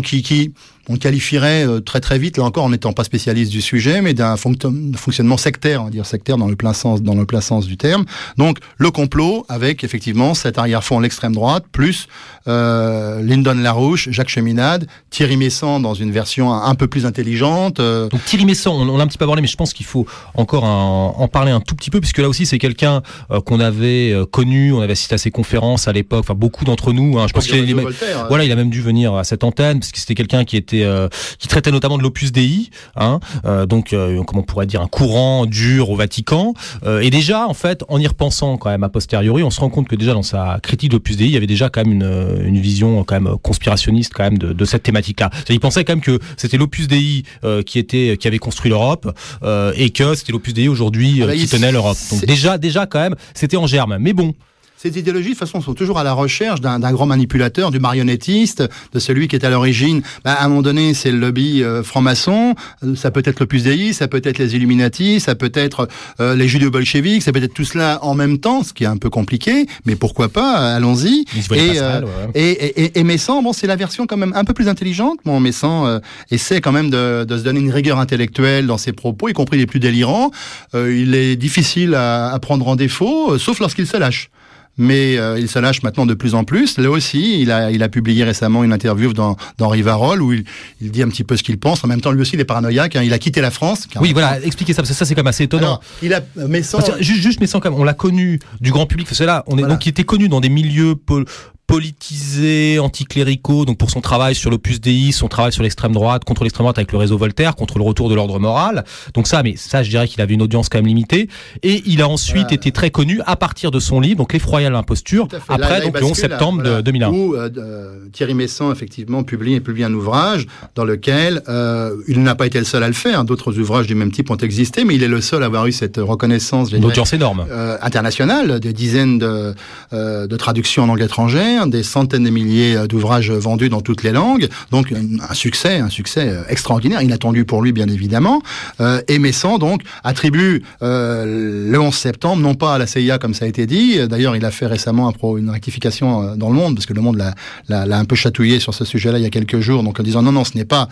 qui on qualifierait très très vite, là encore en n'étant pas spécialiste du sujet, mais d'un fonctionnement sectaire, on va dire sectaire dans le plein sens du terme. Donc le complot avec effectivement cet arrière-fond à l'extrême droite, plus Lyndon LaRouche, Jacques Cheminade, Thierry Messant dans une version un peu plus intelligente. Donc Thierry Messant, on l'a un petit peu abordé, mais je pense qu'il faut encore en parler un tout petit peu, puisque là aussi c'est quelqu'un qu'on avait connu, on avait assisté à ses conférences à l'époque, enfin beaucoup d'entre nous. Je pense qu'il il a même dû venir à cette antenne, parce que c'était quelqu'un qui traitait notamment de l'Opus Dei, donc comment on pourrait dire un courant dur au Vatican. Et déjà, en fait, en y repensant quand même a posteriori, on se rend compte que déjà dans sa critique de l'Opus Dei, il y avait déjà quand même une vision quand même conspirationniste quand même de cette thématique-là. Il pensait quand même que c'était l'Opus Dei qui avait construit l'Europe et que c'était l'Opus Dei aujourd'hui qui tenait l'Europe. Donc déjà quand même, c'était en germe. Mais bon. Ces idéologies, de toute façon, sont toujours à la recherche d'un grand manipulateur, du marionnettiste, de celui qui est à l'origine. À un moment donné, c'est le lobby franc-maçon, ça peut être l'Opus Dei, ça peut être les Illuminati, ça peut être les judéo-bolcheviques, ça peut être tout cela en même temps, ce qui est un peu compliqué, mais pourquoi pas, allons-y. Et Messant, c'est la version quand même un peu plus intelligente. Messant essaie quand même de se donner une rigueur intellectuelle dans ses propos, y compris les plus délirants. Il est difficile à prendre en défaut, sauf lorsqu'il se lâche. mais il se lâche maintenant de plus en plus. Là aussi, il a publié récemment une interview dans Rivarol où il dit un petit peu ce qu'il pense. En même temps, lui aussi, il est paranoïaque. Il a quitté la France. Oui, voilà, expliquez ça, parce que ça, c'est quand même assez étonnant. Alors, Messan, juste Messan, quand même, on l'a connu du grand public, parce que là, donc, il était connu dans des milieux politisés, anticléricaux, donc pour son travail sur l'Opus Dei, son travail sur l'extrême droite, contre l'extrême droite avec le réseau Voltaire, contre le retour de l'ordre moral. Donc ça, je dirais qu'il avait une audience quand même limitée. Et il a ensuite été très connu à partir de son livre, donc L'effroyable imposture, après donc le 11 septembre 2001. Où Thierry Messan, effectivement, publie un ouvrage dans lequel il n'a pas été le seul à le faire. D'autres ouvrages du même type ont existé, mais il est le seul à avoir eu cette reconnaissance, une audience énorme, internationale, des dizaines de traductions en langue étrangère, des centaines de milliers d'ouvrages vendus dans toutes les langues, donc un succès extraordinaire, inattendu pour lui bien évidemment. Et Messan donc attribue le 11 septembre non pas à la CIA comme ça a été dit. D'ailleurs, il a fait récemment une rectification dans Le Monde, parce que Le Monde l'a un peu chatouillé sur ce sujet-là il y a quelques jours, donc en disant non, ce n'est pas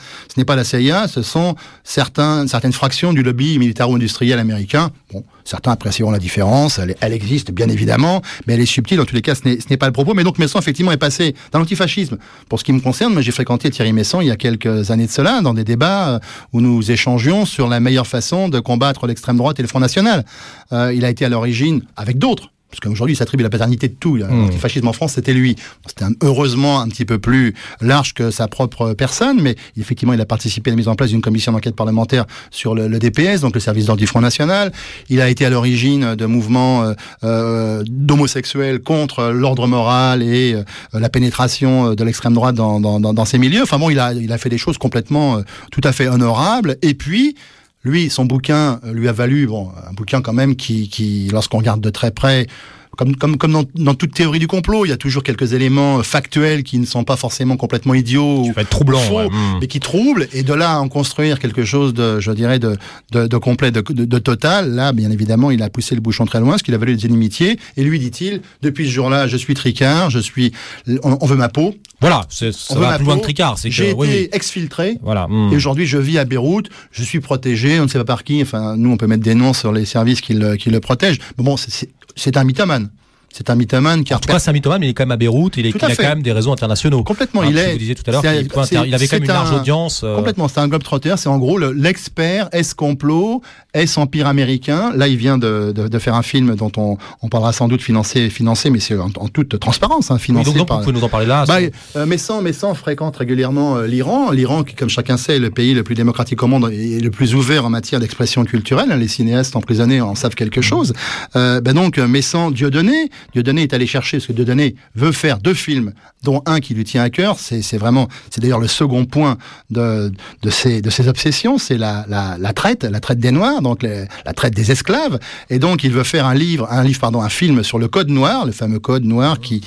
la CIA, ce sont certaines fractions du lobby militaro-industriel américain. Bon, certains apprécieront la différence, elle existe bien évidemment, mais elle est subtile. Dans tous les cas, ce n'est pas le propos. Mais donc Messan effectivement est passé dans l'antifascisme. Pour ce qui me concerne, moi j'ai fréquenté Thierry Messan il y a quelques années de cela, dans des débats où nous échangions sur la meilleure façon de combattre l'extrême droite et le Front National. Il a été à l'origine, avec d'autres, parce qu'aujourd'hui, il s'attribue la paternité de tout. L'antifascisme en France, c'était lui. C'était heureusement un petit peu plus large que sa propre personne, mais effectivement, il a participé à la mise en place d'une commission d'enquête parlementaire sur le DPS, donc le service d'ordre du Front National. Il a été à l'origine de mouvements d'homosexuels contre l'ordre moral et la pénétration de l'extrême droite dans ces milieux. Enfin bon, il a fait des choses complètement tout à fait honorables. Et puis, lui, son bouquin lui a valu, un bouquin quand même qui lorsqu'on regarde de très près, comme dans toute théorie du complot, il y a toujours quelques éléments factuels qui ne sont pas forcément complètement idiots ou troublant, faux, mais qui troublent. Et de là à en construire quelque chose de complet, de total, là, bien évidemment, il a poussé le bouchon très loin, ce qu'il a valu des inimitiés. Et lui, dit-il, depuis ce jour-là, je suis tricard, on veut ma peau. Voilà, ça va plus loin que tricard. J'ai été exfiltré. Voilà. Et aujourd'hui, je vis à Beyrouth. Je suis protégé. On ne sait pas par qui. Enfin, nous, on peut mettre des noms sur les services qui le protègent. Mais bon, c'est un mythomane. C'est un mythomane qui en tout cas, c'est un mythomane, mais il est quand même à Beyrouth, il a quand même des réseaux internationaux. Complètement, vous disiez tout à l'heure, il avait quand même une large audience. Complètement, c'est un globe-trotteur, c'est en gros l'expert, est-ce complot, est-ce empire américain. Là, il vient de faire un film dont on parlera sans doute financé, mais c'est en toute transparence, financé. Donc, vous pouvez nous en parler là. Messan fréquente régulièrement l'Iran qui, comme chacun sait, est le pays le plus démocratique au monde et le plus ouvert en matière d'expression culturelle. Les cinéastes emprisonnés en savent quelque chose. Donc, Messan, Dieudonné est allé chercher, parce que Dieudonné veut faire 2 films, dont un qui lui tient à cœur. C'est d'ailleurs le second point de ses obsessions, c'est la traite des Noirs, donc la traite des esclaves. Et donc il veut faire un film sur le Code Noir, le fameux Code Noir qui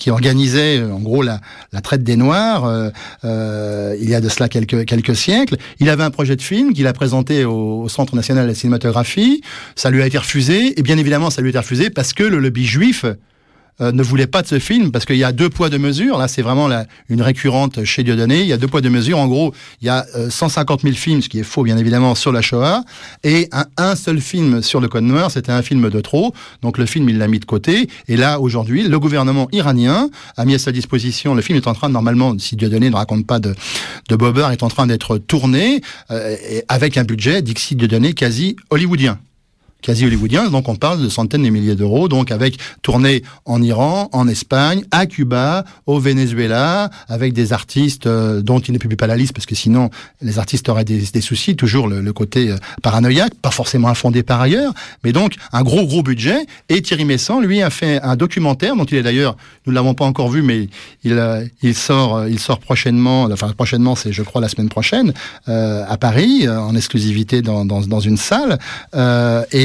organisait en gros la traite des Noirs il y a de cela quelques siècles. Il avait un projet de film qu'il a présenté au Centre national de la cinématographie. Ça lui a été refusé, et bien évidemment ça lui a été refusé parce que le lobby juif ne voulait pas de ce film, parce qu'il y a 2 poids 2 mesures. Là, c'est vraiment une récurrente chez Dieudonné. Il y a 2 poids 2 mesures. En gros, il y a 150 000 films, ce qui est faux, bien évidemment, sur la Shoah, et un seul film sur le Code Noir. C'était un film de trop. Donc, le film, il l'a mis de côté. Et là, aujourd'hui, le gouvernement iranien a mis à sa disposition. Le film est en train, normalement, si Dieudonné ne raconte pas de bobard, est en train d'être tourné avec un budget, dixit Dieudonné, quasi hollywoodien. Donc on parle de centaines de milliers d'euros, donc avec tournée en Iran, en Espagne, à Cuba, au Venezuela, avec des artistes dont il ne publie pas la liste, parce que sinon les artistes auraient des soucis, toujours le côté paranoïaque, pas forcément infondé par ailleurs, mais donc un gros budget. Et Thierry Messan, lui, a fait un documentaire dont il est d'ailleurs, nous ne l'avons pas encore vu, mais il sort prochainement, c'est je crois la semaine prochaine, à Paris, en exclusivité dans une salle,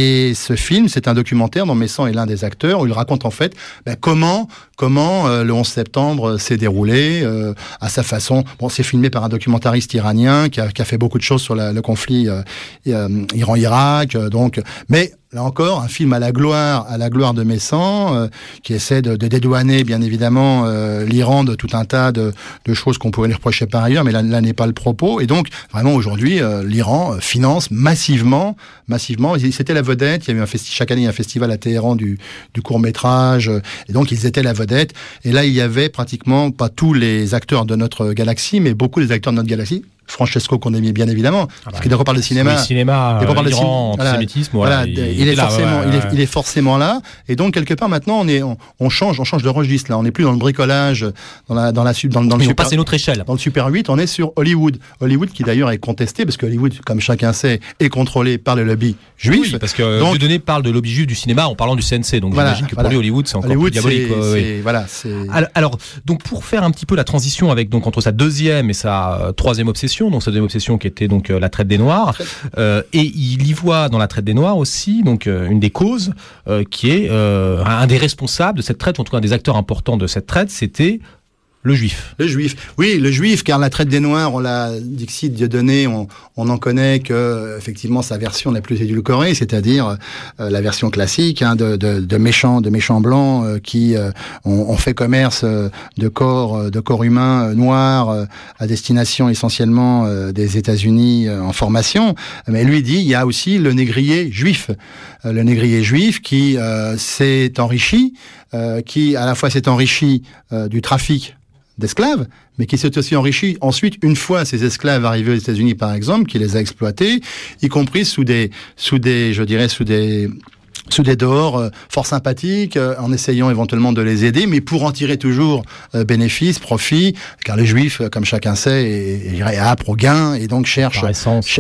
et ce film, c'est un documentaire dont Messan est l'un des acteurs, où il raconte en fait comment le 11 septembre s'est déroulé à sa façon. Bon, c'est filmé par un documentariste iranien qui a fait beaucoup de choses sur le conflit Iran-Irak. Mais là encore, un film à la gloire de Messant, qui essaie de dédouaner, bien évidemment, l'Iran de tout un tas de choses qu'on pourrait lui reprocher par ailleurs, mais là n'est pas le propos. Et donc, vraiment, aujourd'hui, l'Iran finance massivement. C'était la vedette. Il y a eu chaque année un festival à Téhéran du court-métrage. Et donc, ils étaient la vedette. Et là, il y avait pratiquement, pas tous les acteurs de notre galaxie, mais beaucoup des acteurs de notre galaxie. Francesco qu'on aimait bien évidemment, parce que dès qu'on parle de cinéma, antisémitisme, il est forcément là. Et donc quelque part maintenant on change de registre là. On n'est plus dans le bricolage, dans le super. Passer notre échelle. Dans le Super 8, on est sur Hollywood. Hollywood qui d'ailleurs est contesté parce que Hollywood, comme chacun sait, est contrôlé par le lobby juif. Oui, parce que Dieudonné parle de lobby juif du cinéma en parlant du CNC. Donc j'imagine que pour lui Hollywood c'est encore plus diabolique. Alors donc pour faire un petit peu la transition avec donc entre sa deuxième et sa troisième obsession. Donc sa deuxième obsession qui était donc la traite des Noirs, et il y voit dans la traite des Noirs aussi donc une des causes qui est un des responsables de cette traite, en tout cas un des acteurs importants de cette traite, c'était le juif. Oui, le juif, car la traite des Noirs, on l'a dixit Dieudonné, on en connaît que effectivement sa version la plus édulcorée, c'est-à-dire la version classique de méchants blancs qui ont fait commerce de corps humains noirs à destination essentiellement des États-Unis en formation. Mais lui dit, il y a aussi le négrier juif, qui s'est enrichi, qui à la fois s'est enrichi du trafic d'esclaves, mais qui s'est aussi enrichi ensuite, une fois ces esclaves arrivés aux États-Unis, par exemple, qui les a exploités, y compris sous des dehors fort sympathiques, en essayant éventuellement de les aider, mais pour en tirer toujours bénéfice, profit, car les Juifs, comme chacun sait, est âpre au gain, et donc cherche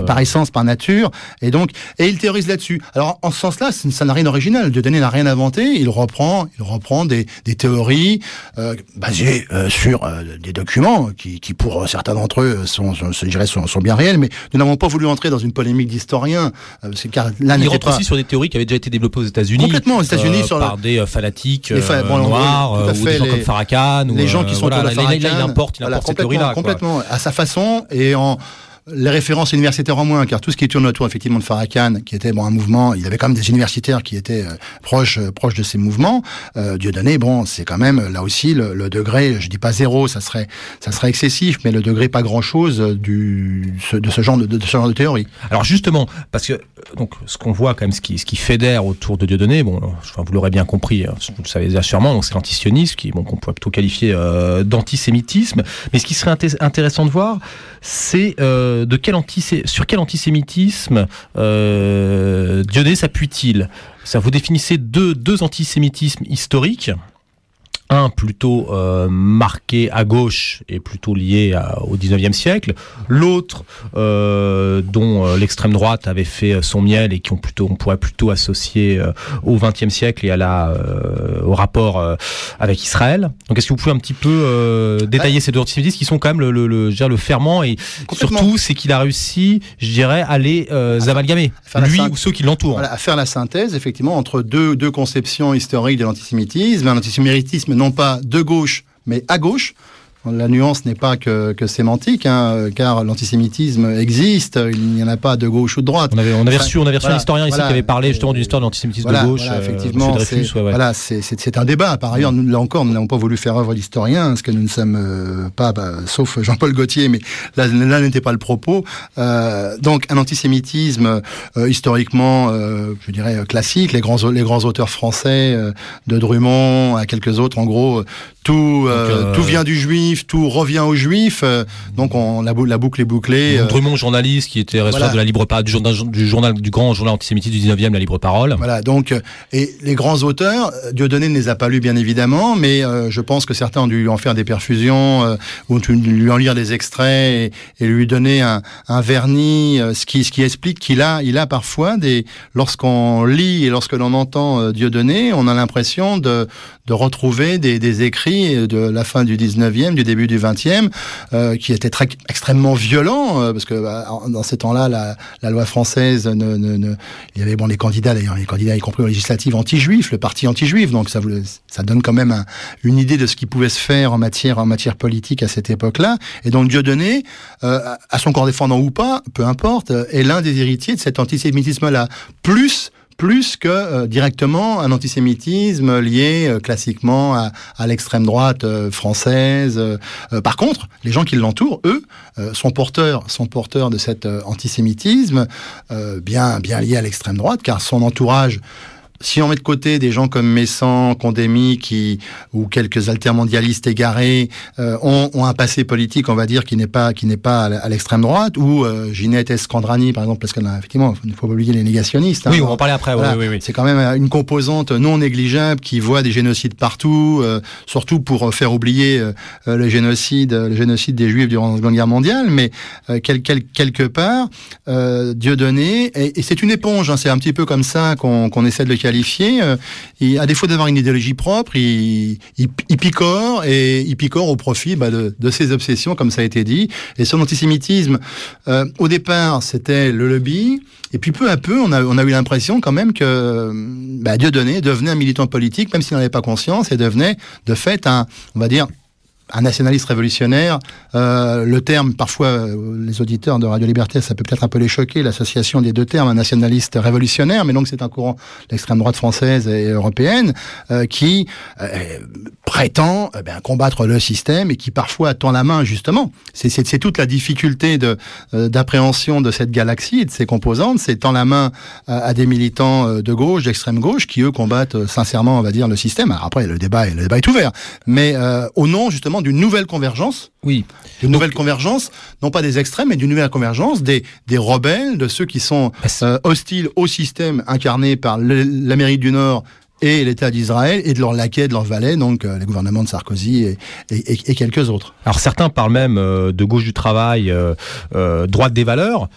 par essence, par nature, et il théorise là-dessus. Alors, en ce sens-là, ça n'a rien d'original. Dieudonné n'a rien inventé. Il reprend des théories basées sur des documents qui pour certains d'entre eux sont bien réels, mais nous n'avons pas voulu entrer dans une polémique d'historiens, car là, il rentre aussi sur des théories qui avaient déjà été développées aux États-Unis, complètement aux États-Unis par des fanatiques noirs, ou des gens comme Farrakhan, les gens qui sont là il importe cette théorie-là complètement à sa façon et en les références universitaires en moins, car tout ce qui tourne autour effectivement de Farrakhan, qui était un mouvement, il y avait quand même des universitaires qui étaient proches de ces mouvements. Dieudonné, c'est quand même là aussi le degré, je dis pas zéro, ça serait excessif, mais le degré pas grand-chose de ce genre de théorie. Alors justement, parce que donc ce qu'on voit quand même, ce qui fédère autour de Dieudonné, vous l'aurez bien compris, vous le savez déjà sûrement, donc c'est l'antisionisme qu'on pourrait plutôt qualifier d'antisémitisme. Mais ce qui serait intéressant de voir, c'est sur quel antisémitisme Dieudonné s'appuie-t-il? Ça, vous définissez deux antisémitismes historiques. Un plutôt marqué à gauche et plutôt lié au 19e siècle, l'autre dont l'extrême droite avait fait son miel et qu'on pourrait plutôt associer au 20e siècle et au rapport avec Israël. Donc est-ce que vous pouvez un petit peu détailler ces deux antisémitismes qui sont quand même le ferment, et surtout c'est qu'il a réussi, je dirais, à les amalgamer, lui ou ceux qui l'entourent. Voilà, à faire la synthèse effectivement entre deux conceptions historiques de l'antisémitisme, un antisémitisme non pas de gauche, mais à gauche. La nuance n'est pas que sémantique, car l'antisémitisme existe, il n'y en a pas de gauche ou de droite. On avait reçu un historien ici qui avait parlé justement d'une histoire de l'antisémitisme de gauche. Effectivement, c'est un débat. Par ailleurs, là encore, nous n'avons pas voulu faire œuvre d'historien, parce que nous ne sommes pas, sauf Jean-Paul Gaultier, mais là n'était pas le propos. Donc, un antisémitisme historiquement, je dirais, classique. Les grands auteurs français, de Drummond à quelques autres, en gros, tout vient du juif, tout revient aux juifs, donc la boucle est bouclée. Drummond, journaliste qui était responsable de la libre parole, du grand journal antisémitiste du 19e, la Libre Parole. Voilà, donc, et les grands auteurs, Dieudonné ne les a pas lus bien évidemment, mais je pense que certains ont dû en faire des perfusions, ou lui en lire des extraits et lui donner un vernis, ce qui explique qu'il a parfois lorsqu'on lit et lorsque l'on entend Dieudonné, on a l'impression de retrouver des écrits de la fin du 19e, du début du 20e, qui étaient extrêmement violents, parce que dans ces temps-là, la loi française, il y avait les candidats y compris aux législatives anti-juifs, le parti anti-juif, donc ça donne quand même une idée de ce qui pouvait se faire en matière politique à cette époque-là. Et donc Dieudonné, à son corps défendant ou pas, peu importe, est l'un des héritiers de cet antisémitisme-là, plus plus que directement un antisémitisme lié classiquement à l'extrême droite française. Par contre, les gens qui l'entourent, eux, sont porteurs de cet antisémitisme bien lié à l'extrême droite, car son entourage, si on met de côté des gens comme Messant, Condémy, ou quelques altermondialistes égarés, ont un passé politique, on va dire, qui n'est pas à l'extrême droite, ou Ginette Escandrani, par exemple, parce qu'effectivement, il ne faut pas oublier les négationnistes. Oui, on va en parler après. Voilà, oui. C'est quand même une composante non négligeable qui voit des génocides partout, surtout pour faire oublier le génocide des Juifs durant la Seconde Guerre mondiale, mais quelque part, Dieudonné, et c'est une éponge, hein, c'est un petit peu comme ça qu'on essaie de le qualifié, à défaut d'avoir une idéologie propre, il picore au profit de ses obsessions, comme ça a été dit. Et son antisémitisme, au départ, c'était le lobby, et puis peu à peu, on a eu l'impression quand même que Dieudonné devenait un militant politique, même s'il n'en avait pas conscience, et devenait de fait un nationaliste révolutionnaire. Le terme, parfois, les auditeurs de Radio Liberté, ça peut peut-être un peu les choquer, l'association des deux termes, un nationaliste révolutionnaire, mais donc c'est un courant d'extrême droite française et européenne qui prétend combattre le système et qui parfois tend la main, justement. C'est toute la difficulté d'appréhension de cette galaxie et de ses composantes, c'est tend la main à des militants de gauche, d'extrême gauche, qui eux combattent sincèrement, on va dire, le système. Alors après, le débat est ouvert, mais au nom, justement, d'une nouvelle convergence. Oui. D'une nouvelle convergence, non pas des extrêmes, mais d'une nouvelle convergence des rebelles, de ceux qui sont hostiles au système incarné par l'Amérique du Nord et l'État d'Israël, et de leurs laquais, de leurs valets, donc les gouvernements de Sarkozy et quelques autres. Alors certains parlent même de gauche du travail, droite des valeurs,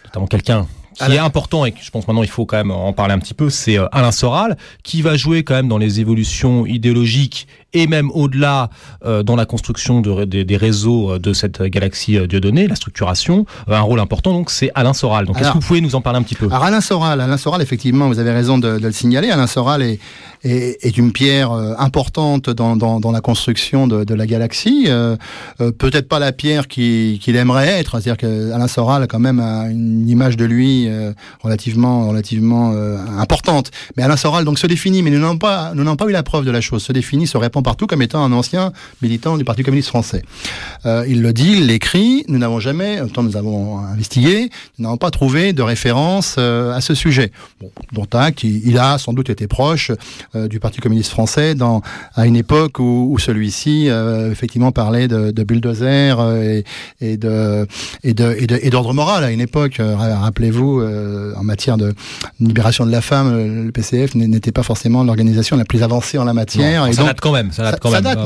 notamment quelqu'un qui est important et que je pense maintenant il faut quand même en parler un petit peu, c'est Alain Soral, qui va jouer quand même dans les évolutions idéologiques et même au-delà dans la construction des réseaux de cette galaxie Dieudonné, la structuration, un rôle important, donc c'est Alain Soral. Donc est-ce que vous pouvez nous en parler un petit peu? Alors Alain Soral, effectivement, vous avez raison de le signaler, Alain Soral est une pierre importante dans la construction de la galaxie, peut-être pas la pierre qu'il aimerait être, c'est-à-dire qu'Alain Soral a quand même une image de lui relativement importante, mais Alain Soral donc se définit, mais nous n'avons pas eu la preuve de la chose, se répand partout comme étant un ancien militant du Parti communiste français. Il le dit, il l'écrit, nous n'avons jamais, autant nous avons investigué, nous n'avons pas trouvé de référence à ce sujet. Bon, dont acte, il a sans doute été proche du Parti communiste français à une époque où celui-ci effectivement parlait de bulldozer et d'ordre moral. À une époque, rappelez-vous, en matière de libération de la femme, le PCF n'était pas forcément l'organisation la plus avancée en la matière. Non, et ça donc, date quand même. Ça date,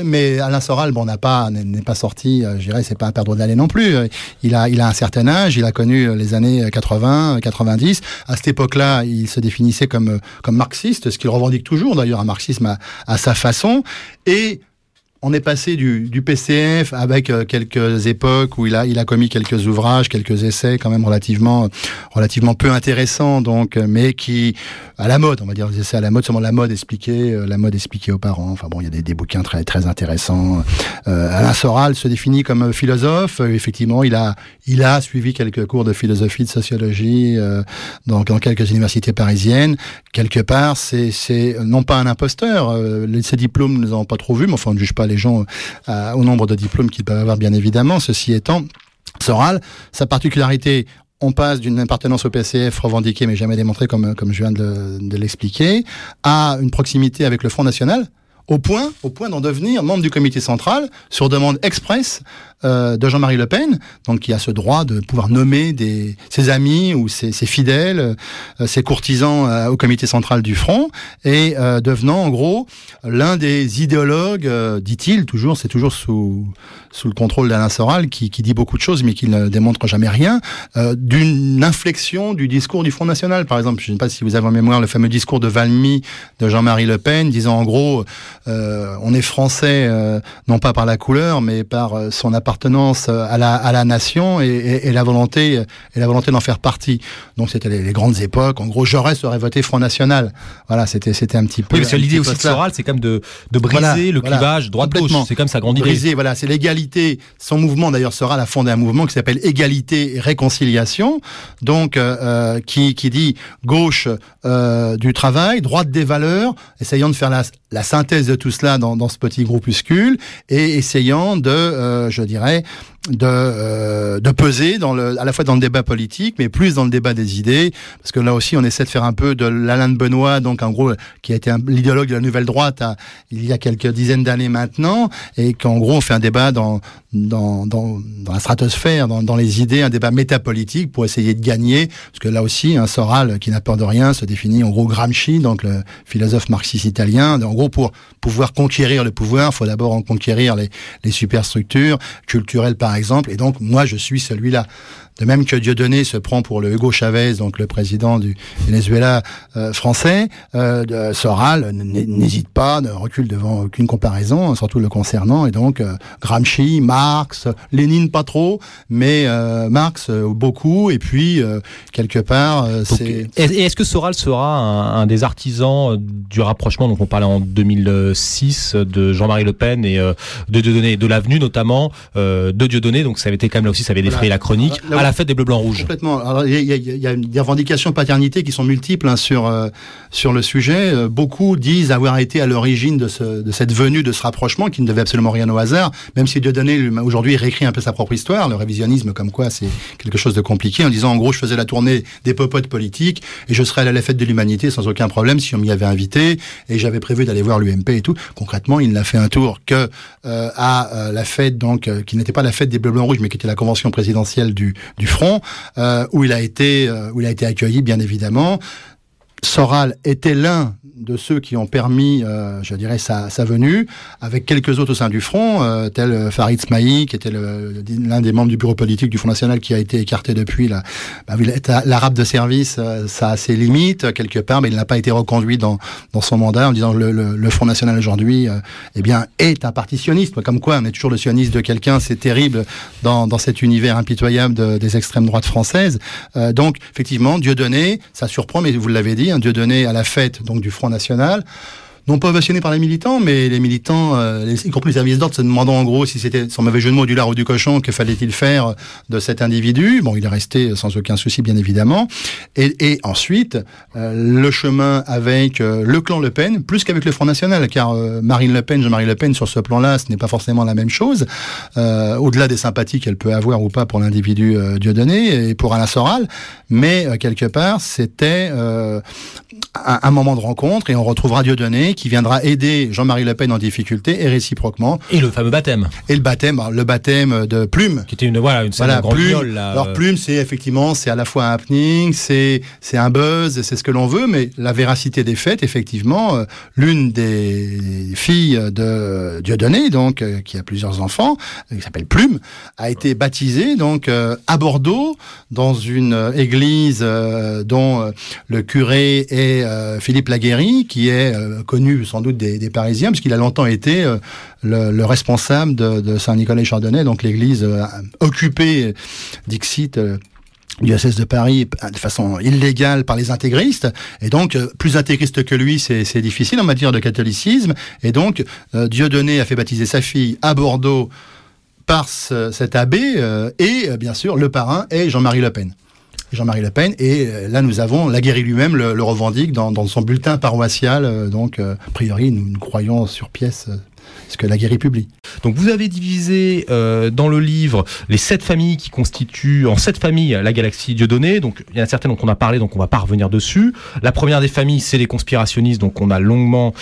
mais Alain Soral, n'est pas sorti, je dirais, c'est pas un perdreau d'aller non plus. Il a un certain âge, il a connu les années 80, 90. À cette époque-là, il se définissait comme marxiste, ce qu'il revendique toujours, d'ailleurs, un marxisme à sa façon. Et on est passé du PCF avec quelques époques où il a commis quelques ouvrages, quelques essais quand même relativement peu intéressants, donc, mais qui à la mode, on va dire des essais à la mode, seulement la mode expliquée aux parents. Enfin bon, il y a des bouquins très très intéressants. Alain Soral se définit comme philosophe. Effectivement, il a suivi quelques cours de philosophie, de sociologie dans quelques universités parisiennes. Quelque part, c'est non pas un imposteur. Ses diplômes, nous n'avons pas trop vu, mais enfin, on ne juge pas les gens au nombre de diplômes qu'ils peuvent avoir, bien évidemment. Ceci étant, Soral, sa particularité, on passe d'une appartenance au PCF revendiquée mais jamais démontrée, comme je viens de l'expliquer, à une proximité avec le Front National, au point d'en devenir membre du comité central sur demande expresse de Jean-Marie Le Pen, donc qui a ce droit de pouvoir nommer ses amis ou ses fidèles, ses courtisans au comité central du Front, et devenant en gros l'un des idéologues, dit-il, c'est toujours sous le contrôle d'Alain Soral, qui dit beaucoup de choses mais qui ne démontre jamais rien, d'une inflexion du discours du Front National. Par exemple, je ne sais pas si vous avez en mémoire le fameux discours de Valmy de Jean-Marie Le Pen, disant en gros on est français non pas par la couleur, mais par son appartenance à la nation et la volonté d'en faire partie. Donc c'était les grandes époques. En gros, Jaurès aurait voté Front National. Voilà, c'était un petit peu. Oui, parce que l'idée aussi de Soral, c'est comme de briser le clivage droite-gauche. C'est comme sa grande idée. Briser, voilà, c'est l'égalité. Son mouvement, d'ailleurs, Soral a fondé un mouvement qui s'appelle Égalité et Réconciliation. Donc, qui dit gauche du travail, droite des valeurs, essayant de faire la synthèse de tout cela dans ce petit groupuscule et essayant de, je dirais, de peser à la fois dans le débat politique, mais plus dans le débat des idées, parce que là aussi on essaie de faire un peu de l'Alain de Benoît, donc en gros qui a été l'idéologue de la nouvelle droite il y a quelques dizaines d'années maintenant, et qu'en gros on fait un débat dans la stratosphère, dans les idées, un débat métapolitique pour essayer de gagner, parce que là aussi un Soral qui n'a peur de rien se définit en gros Gramsci, donc le philosophe marxiste italien. En gros, pour pouvoir conquérir le pouvoir, il faut d'abord en conquérir les superstructures culturelles par exemple, et donc moi je suis celui-là. De même que Dieudonné se prend pour le Hugo Chavez, donc le président du Venezuela français, Soral n'hésite pas, ne recule devant aucune comparaison, surtout le concernant, et donc Gramsci, Marx, Lénine pas trop, mais Marx beaucoup, et puis quelque part c'est... Et est-ce que Soral sera un des artisans du rapprochement, donc on parlait en 2006 de Jean-Marie Le Pen et de Dieudonné, de l'avenue notamment de Dieudonné, donc ça avait été quand même là aussi, ça avait défrayé la chronique, à la fête des Bleus Blancs Rouges. Complètement. Alors il y a des revendications de paternité qui sont multiples sur le sujet. Beaucoup disent avoir été à l'origine de cette venue, de ce rapprochement, qui ne devait absolument rien au hasard, même si Dieudonné aujourd'hui réécrit un peu sa propre histoire, le révisionnisme comme quoi c'est quelque chose de compliqué, en disant en gros je faisais la tournée des popotes politiques et je serais allé à la fête de l'humanité sans aucun problème si on m'y avait invité, et j'avais prévu d'aller voir l'UMP et tout. Concrètement, il n'a fait un tour que à la fête, donc qui n'était pas la fête des Bleus Blancs Rouges, mais qui était la convention présidentielle du Front, où il a été accueilli, bien évidemment. Soral était l'un de ceux qui ont permis, je dirais, sa venue, avec quelques autres au sein du Front, tel Farid Smaï, qui était l'un des membres du bureau politique du Front National, qui a été écarté depuis. L'arabe de service, ça a ses limites, quelque part, mais il n'a pas été reconduit dans son mandat, en disant le Front National aujourd'hui, eh bien, est un parti sioniste. Comme quoi, on est toujours le sioniste de quelqu'un, c'est terrible dans cet univers impitoyable des extrêmes droites françaises. Donc, effectivement, Dieudonné, ça surprend, mais vous l'avez dit, Dieudonné à la fête donc du Front National, non pas ovationné par les militants, mais les militants, y compris les services d'ordre, se demandant en gros si c'était, sans mauvais jeu de mots, du lard ou du cochon, que fallait-il faire de cet individu. Bon, il est resté sans aucun souci, bien évidemment. Et ensuite, le chemin avec le clan Le Pen, plus qu'avec le Front National, car Marine Le Pen, Jean-Marie Le Pen, sur ce plan-là, ce n'est pas forcément la même chose, au-delà des sympathies qu'elle peut avoir ou pas pour l'individu Dieudonné et pour Alain Soral, mais quelque part, c'était un moment de rencontre, et on retrouvera Dieudonné qui viendra aider Jean-Marie Le Pen en difficulté, et réciproquement. Et le fameux baptême. Et le baptême de Plume. Qui était une grande Plume. viole, là. Alors Plume, c'est à la fois un happening, c'est un buzz, c'est ce que l'on veut, mais la véracité des faits, effectivement, l'une des filles de Dieudonné, donc, qui a plusieurs enfants, qui s'appelle Plume, a été baptisée, donc, à Bordeaux, dans une église dont le curé est Philippe Laguérie, qui est connu sans doute des Parisiens, puisqu'il a longtemps été le responsable de Saint-Nicolas-Chardonnay, donc l'église occupée, dixit, du diocèse de Paris de façon illégale par les intégristes, et donc plus intégriste que lui, c'est difficile en matière de catholicisme, et donc Dieudonné a fait baptiser sa fille à Bordeaux par cet abbé, et bien sûr le parrain est Jean-Marie Le Pen. Jean-Marie Le Pen, et là nous avons Laguérie lui-même le revendique dans son bulletin paroissial, donc a priori nous croyons sur pièce ce que Laguérie publie. Donc vous avez divisé dans le livre les 7 familles qui constituent en 7 familles la galaxie Dieudonné. Donc il y en a certaines dont on a parlé, donc on va pas revenir dessus. La première des familles, c'est les conspirationnistes, donc on a longuement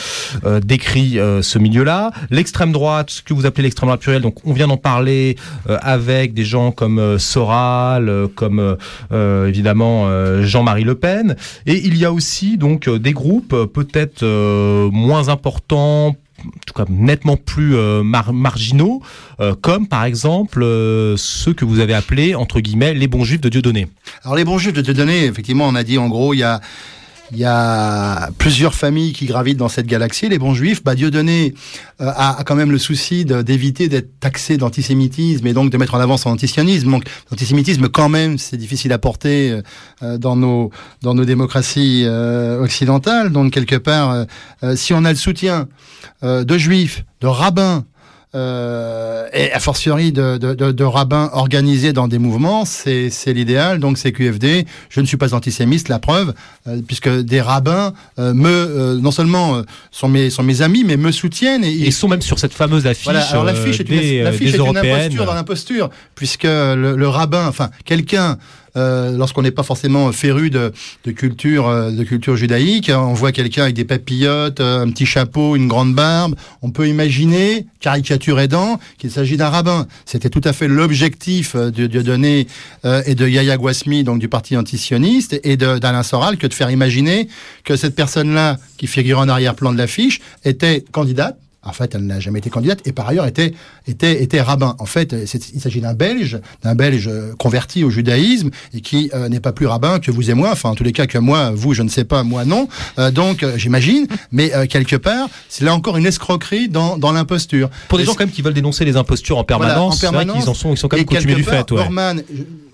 décrit ce milieu-là. L'extrême droite, ce que vous appelez l'extrême droite plurielle, donc on vient d'en parler avec des gens comme Soral, comme évidemment Jean-Marie Le Pen. Et il y a aussi donc des groupes peut-être moins importants, en tout cas nettement plus marginaux, comme par exemple ceux que vous avez appelés, entre guillemets, les bons juifs de Dieudonné. Alors les bons juifs de Dieudonné, effectivement, on a dit en gros, il y a Il y a plusieurs familles qui gravitent dans cette galaxie. Les bons juifs, Dieudonné a quand même le souci d'éviter d'être taxé d'antisémitisme et donc de mettre en avant son antisionisme. Donc l'antisémitisme, quand même, c'est difficile à porter dans nos démocraties occidentales. Donc quelque part, si on a le soutien de juifs, de rabbins, et a fortiori de rabbins organisés dans des mouvements, c'est l'idéal. Donc c'est QFD. Je ne suis pas antisémiste, la preuve, puisque des rabbins non seulement sont mes amis, mais me soutiennent et sont même sur cette fameuse affiche. Voilà, alors l'affiche est une imposture dans l'imposture, puisque le rabbin, enfin quelqu'un. Lorsqu'on n'est pas forcément féru de culture judaïque, on voit quelqu'un avec des papillotes, un petit chapeau, une grande barbe. On peut imaginer, caricature aidant, qu'il s'agit d'un rabbin. C'était tout à fait l'objectif de Dieudonné et de Yahya Gouasmi, donc du parti antisioniste, et d'Alain Soral, que de faire imaginer que cette personne-là, qui figurait en arrière-plan de l'affiche, était candidate. En fait, elle n'a jamais été candidate et par ailleurs était rabbin. En fait, il s'agit d'un Belge converti au judaïsme et qui n'est pas plus rabbin que vous et moi. Enfin, en tous les cas que moi, vous, je ne sais pas, moi non. Donc, j'imagine. Mais quelque part, c'est là encore une escroquerie dans l'imposture. Pour des gens quand même qui veulent dénoncer les impostures en permanence, c'est vrai qu'ils sont quand même coutumés du fait. Ouais. Bormann,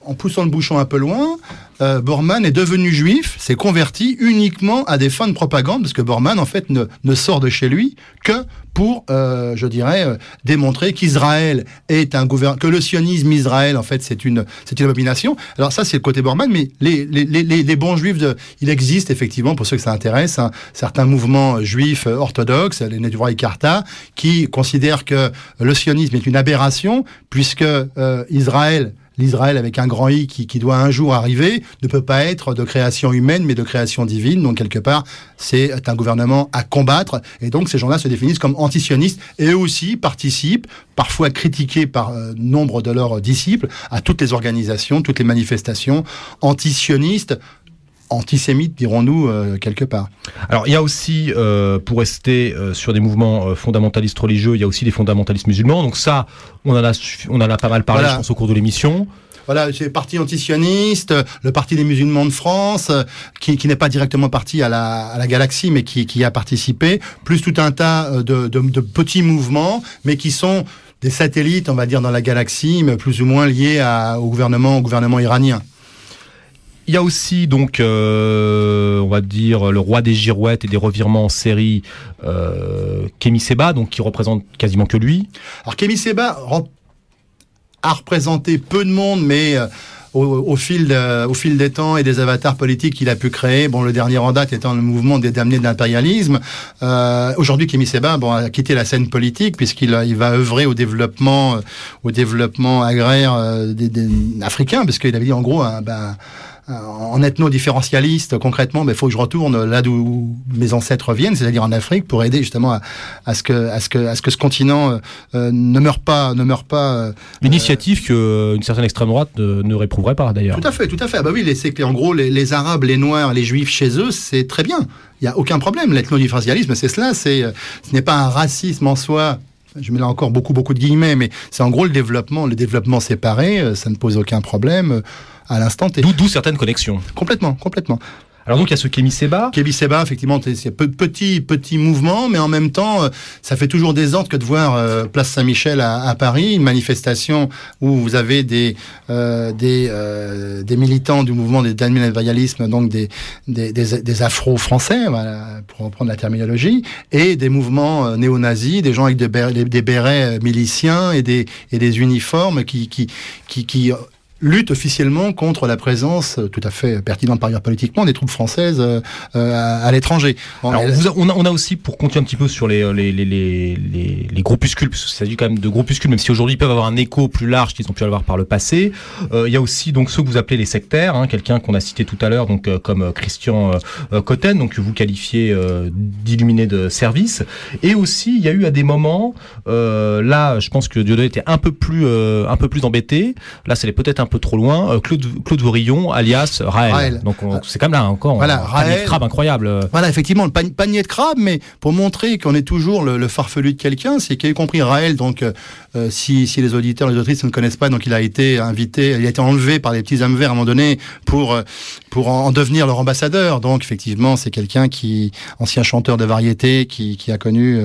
en poussant le bouchon un peu loin, Bormann est devenu juif, s'est converti uniquement à des fins de propagande, parce que Bormann, en fait, ne sort de chez lui que pour, je dirais, démontrer qu'Israël est que le sionisme Israël, en fait, c'est une abomination. Alors ça, c'est le côté Bormann, mais les bons juifs, il existe effectivement, pour ceux que ça intéresse, certains mouvements juifs orthodoxes, les Neturei Karta, qui considèrent que le sionisme est une aberration, puisque l'Israël avec un grand I qui doit un jour arriver ne peut pas être de création humaine mais de création divine. Donc quelque part, c'est un gouvernement à combattre. Et donc ces gens-là se définissent comme antisionistes et eux aussi participent, parfois critiqués par nombre de leurs disciples, à toutes les organisations, toutes les manifestations antisionistes, antisémites, dirons-nous, quelque part. Alors, il y a aussi, pour rester sur des mouvements fondamentalistes religieux, il y a aussi des fondamentalistes musulmans. Donc ça, on en a pas mal parlé, voilà. Je pense, au cours de l'émission. Voilà, c'est le parti antisioniste, le parti des musulmans de France, qui n'est pas directement parti à la galaxie, mais qui y a participé, plus tout un tas de petits mouvements, mais qui sont des satellites, on va dire, dans la galaxie, mais plus ou moins liés au gouvernement iranien. Il y a aussi donc, on va dire, le roi des girouettes et des revirements en série, Kémy Séba, donc qui représente quasiment que lui. Alors Kémy Séba a représenté peu de monde, mais au fil des temps et des avatars politiques qu'il a pu créer, bon, le dernier en date étant le mouvement des damnés de l'impérialisme. Aujourd'hui, Kémy Séba, a quitté la scène politique puisqu'il va œuvrer au développement agraire africain, parce qu'il avait dit en gros, en ethno-différentialiste, concrètement, il faut que je retourne là d'où mes ancêtres viennent, c'est-à-dire en Afrique, pour aider justement à ce que ce continent ne meure pas. L'initiative qu'une certaine extrême droite ne réprouverait pas, d'ailleurs. Tout à fait. Ah bah oui, c'est que en gros, les Arabes, les Noirs, les Juifs chez eux, c'est très bien. Il y a aucun problème. L'ethno-différentialisme, c'est cela. Ce n'est pas un racisme en soi. Je mets là encore beaucoup de guillemets, mais c'est en gros le développement séparé, ça ne pose aucun problème à l'instant T. D'où certaines connexions. Complètement. Alors donc il y a ce Kémy Séba. Kémy Séba, effectivement, c'est petit mouvement, mais en même temps, ça fait toujours des ordres que de voir Place Saint-Michel à Paris, une manifestation où vous avez des militants du mouvement des damnés de l'impérialisme, donc des Afro-Français, voilà, pour reprendre la terminologie, et des mouvements néo-nazis, des gens avec des bérets miliciens et des uniformes qui lutte officiellement contre la présence tout à fait pertinente par ailleurs politiquement des troupes françaises à l'étranger. Alors, on a aussi, pour continuer un petit peu sur les groupuscules, parce qu'il s'agit quand même de groupuscules, même si aujourd'hui ils peuvent avoir un écho plus large qu'ils ont pu avoir par le passé. Il y a aussi donc ceux que vous appelez les sectaires, quelqu'un qu'on a cité tout à l'heure, donc comme Christian Cotten, donc que vous qualifiez d'illuminé de service. Et aussi il y a eu à des moments, là je pense que Dieudonné était un peu plus embêté. Là c'est peut-être un peu trop loin, Claude Vorillon, alias Raël. Donc c'est quand même là encore voilà, un panier de crabe incroyable. Voilà, effectivement, le panier de crabe, mais pour montrer qu'on est toujours le farfelu de quelqu'un, c'est qu'il y compris Raël, donc si les auditeurs, les auditrices ne connaissent pas, donc il a été invité, il a été enlevé par les petits hommes verts à un moment donné pour pour en devenir leur ambassadeur. Donc effectivement, c'est quelqu'un ancien chanteur de variété, qui a connu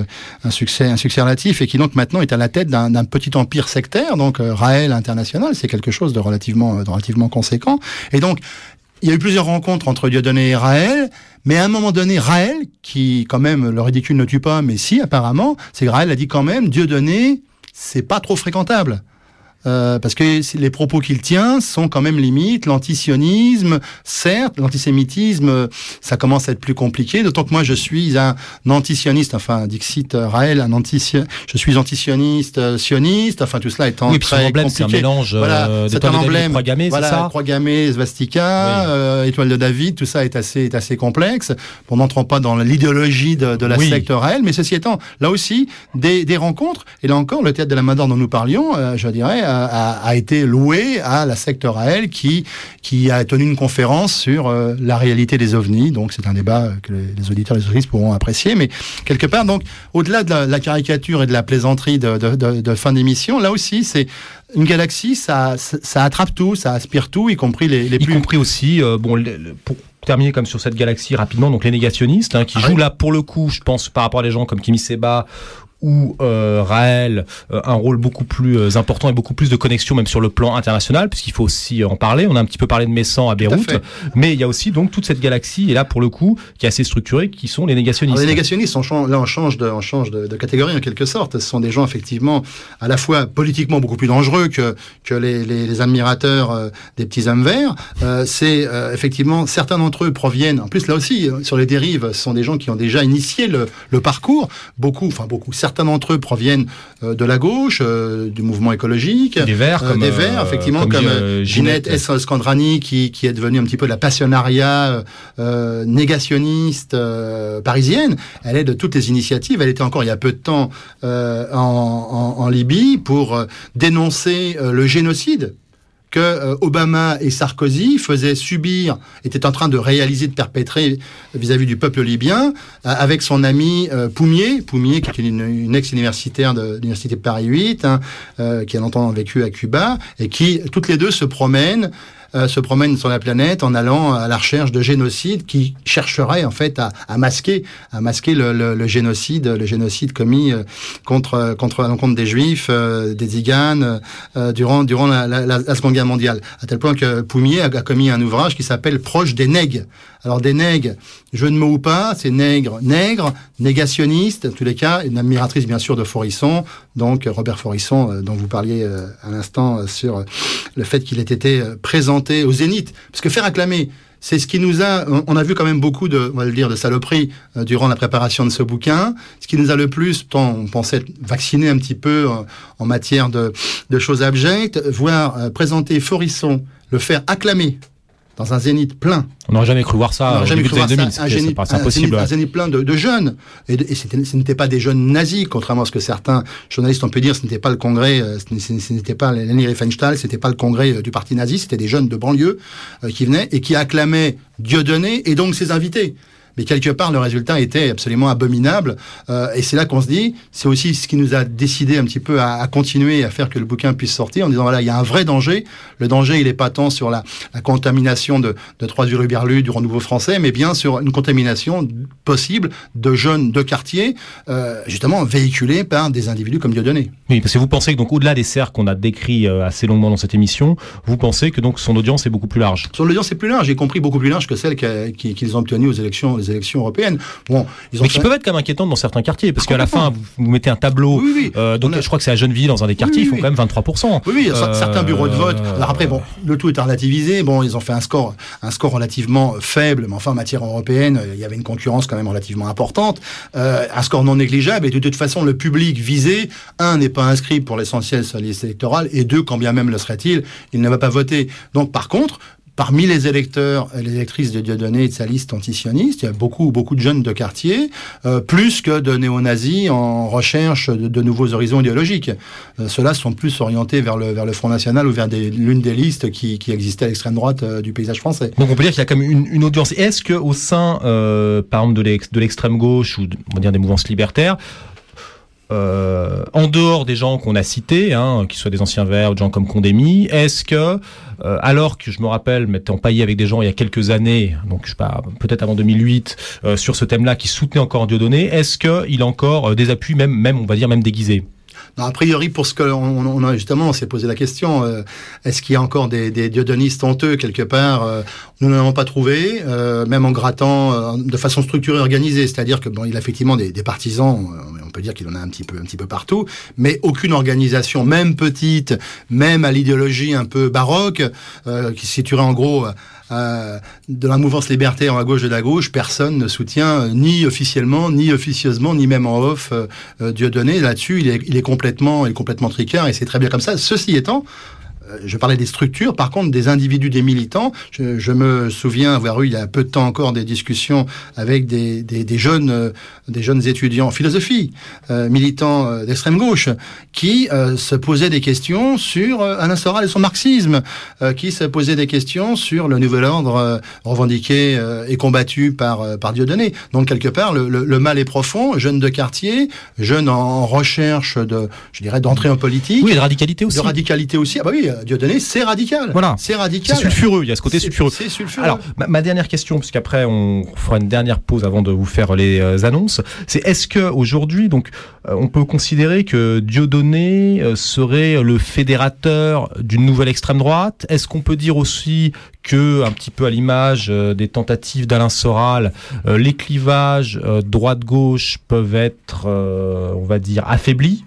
un succès relatif et qui donc maintenant est à la tête d'un petit empire sectaire. Donc Raël International, c'est quelque chose de relativement conséquent. Et donc il y a eu plusieurs rencontres entre Dieudonné et Raël, mais à un moment donné, Raël, qui quand même, le ridicule ne tue pas, mais si apparemment, c'est que Raël a dit quand même, Dieudonné, c'est pas trop fréquentable. Parce que les propos qu'il tient sont quand même limites, l'antisionisme, certes, l'antisémitisme, ça commence à être plus compliqué, d'autant que moi je suis un antisioniste, enfin, dixit Raël, je suis antisioniste, sioniste, enfin tout cela étant très compliqué. C'est un mélange c'est un emblème, croix gammée, c'est ça ? Croix gammée, svastika, étoile de David, tout ça est assez complexe. On n'entre pas dans l'idéologie de la secte Raël, mais ceci étant, là aussi, des rencontres, et là encore, le théâtre de la Madone dont nous parlions, je dirais, a été loué à la secte Raël qui a tenu une conférence sur la réalité des ovnis. Donc c'est un débat que les auditeurs et les auditrices pourront apprécier. Mais quelque part, donc au-delà de la caricature et de la plaisanterie de fin d'émission, là aussi c'est une galaxie, ça attrape tout, ça aspire tout, y compris les plus... Y compris aussi, pour terminer comme sur cette galaxie rapidement, donc les négationnistes, qui jouent là pour le coup, je pense par rapport à des gens comme Kimi Seba ou Raël, un rôle beaucoup plus important et beaucoup plus de connexion même sur le plan international, puisqu'il faut aussi en parler. On a un petit peu parlé de Messan à Beyrouth, mais il y a aussi donc toute cette galaxie, et là pour le coup, qui est assez structurée, qui sont les négationnistes. Alors, les négationnistes, on change de catégorie en quelque sorte. Ce sont des gens effectivement à la fois politiquement beaucoup plus dangereux que les admirateurs des petits hommes verts. C'est effectivement, certains d'entre eux proviennent, en plus là aussi, sur les dérives, ce sont des gens qui ont déjà initié le parcours. Certains d'entre eux proviennent de la gauche, du mouvement écologique, des Verts, effectivement, comme Ginette Scandrani, qui est devenue un petit peu la passionnariat négationniste parisienne. Elle est de toutes les initiatives. Elle était encore il y a peu de temps en Libye pour dénoncer le génocide que Obama et Sarkozy étaient en train de réaliser, de perpétrer vis-à-vis du peuple libyen, avec son ami Poumier, qui est une ex-universitaire de l'université de Paris 8, qui a longtemps vécu à Cuba, et qui, toutes les deux, se promènent sur la planète en allant à la recherche de génocides qui chercheraient en fait à masquer le génocide commis contre l'encontre des Juifs, des Tziganes durant la Seconde Guerre mondiale. À tel point que Poumier a commis un ouvrage qui s'appelle Proche des nègres. Alors des nègres, jeu de mots ou pas, c'est nègre, négationniste, en tous les cas, une admiratrice bien sûr de Faurisson, donc Robert Faurisson, dont vous parliez à l'instant sur le fait qu'il ait été présenté au Zénith. Parce que faire acclamer, c'est ce qui nous a... On a vu quand même beaucoup de saloperies durant la préparation de ce bouquin. Ce qui nous a le plus, tant on pensait être vacciné un petit peu en matière de choses abjectes, voir présenter Faurisson, le faire acclamer dans un Zénith plein. On n'aurait jamais cru voir ça au début des années 2000, c'est impossible. Un Zénith plein de jeunes. Et ce n'était pas des jeunes nazis, contrairement à ce que certains journalistes ont pu dire. Ce n'était pas le congrès, ce n'était pas Leni Riefenstahl, c'était pas le congrès du parti nazi, c'était des jeunes de banlieue qui venaient et qui acclamaient Dieudonné et donc ses invités. Mais quelque part, le résultat était absolument abominable. Et c'est là qu'on se dit, c'est aussi ce qui nous a décidé un petit peu à continuer à faire que le bouquin puisse sortir, en disant, voilà, il y a un vrai danger. Le danger, il est pas tant sur la contamination de 3 hurluberlus du renouveau français, mais bien sur une contamination possible de jeunes de quartier, justement véhiculés par des individus comme Dieudonné. Oui, parce que vous pensez que donc au-delà des cercles qu'on a décrits assez longuement dans cette émission, vous pensez que donc son audience est beaucoup plus large. Son audience est plus large, y compris beaucoup plus large que celle qu'ils ont obtenue aux élections européennes. Bon, mais qui peuvent être quand même inquiétantes dans certains quartiers, parce qu'à la fin, vous mettez un tableau, donc je crois que c'est à Gennevilliers, dans un des quartiers, ils font quand même 23%. Oui, certains bureaux de vote. Alors après, bon, le tout est à relativiser. Bon, ils ont fait un score relativement faible, mais enfin, en matière européenne, il y avait une concurrence quand même relativement importante. Un score non négligeable, et de toute façon, le public visé, n'est pas inscrit pour l'essentiel sur la liste électorale, et 2, quand bien même le serait-il, il ne va pas voter. Donc, par contre, parmi les électeurs et les électrices de Dieudonné et de sa liste antisioniste, il y a beaucoup de jeunes de quartier, plus que de néo-nazis en recherche de nouveaux horizons idéologiques. Ceux-là sont plus orientés vers le Front National ou vers l'une des listes qui existait à l'extrême droite du paysage français. Donc on peut dire qu'il y a quand même une audience. Est-ce qu'au sein, par exemple, de l'extrême gauche ou on va dire des mouvances libertaires, en dehors des gens qu'on a cités, qui soient des anciens Verts, des gens comme Condémy, est-ce que, alors que je me rappelle m'être empaillé avec des gens il y a quelques années, donc je sais pas, peut-être avant 2008, sur ce thème-là, qui soutenaient encore Dieudonné, est-ce qu'il a encore des appuis, même on va dire même déguisés? Non, a priori, pour ce que on s'est posé la question, est-ce qu'il y a encore des dieudonnistes honteux quelque part? Nous n'en avons pas trouvé, même en grattant de façon structurée, organisée. C'est-à-dire que il a effectivement des partisans. On peut dire qu'il en a un petit peu partout, mais aucune organisation, même petite, même à l'idéologie un peu baroque, qui se situerait en gros de la mouvance libertaire à gauche de la gauche, personne ne soutient ni officiellement, ni officieusement, ni même en off Dieudonné. Là-dessus, il est complètement tricard, et c'est très bien comme ça. Ceci étant, je parlais des structures, par contre des individus, des militants. Je me souviens avoir eu il y a peu de temps encore des discussions avec des jeunes étudiants en philosophie, militants d'extrême gauche, qui se posaient des questions sur Alain Soral et son marxisme, qui se posaient des questions sur le nouvel ordre revendiqué et combattu par Dieudonné. Donc quelque part le mal est profond. Jeunes de quartier, jeunes en recherche d'entrée en politique. Oui, et de radicalité aussi. De radicalité aussi. Ah bah oui. Dieudonné, c'est radical. Voilà. C'est radical. C'est sulfureux, il y a ce côté sulfureux. C'est sulfureux. Alors, ma dernière question, puisqu'après on fera une dernière pause avant de vous faire les annonces, c'est est-ce que aujourd'hui, donc, on peut considérer que Dieudonné serait le fédérateur d'une nouvelle extrême droite? Est-ce qu'on peut dire aussi que, un petit peu à l'image des tentatives d'Alain Soral, les clivages droite-gauche peuvent être, on va dire, affaiblis?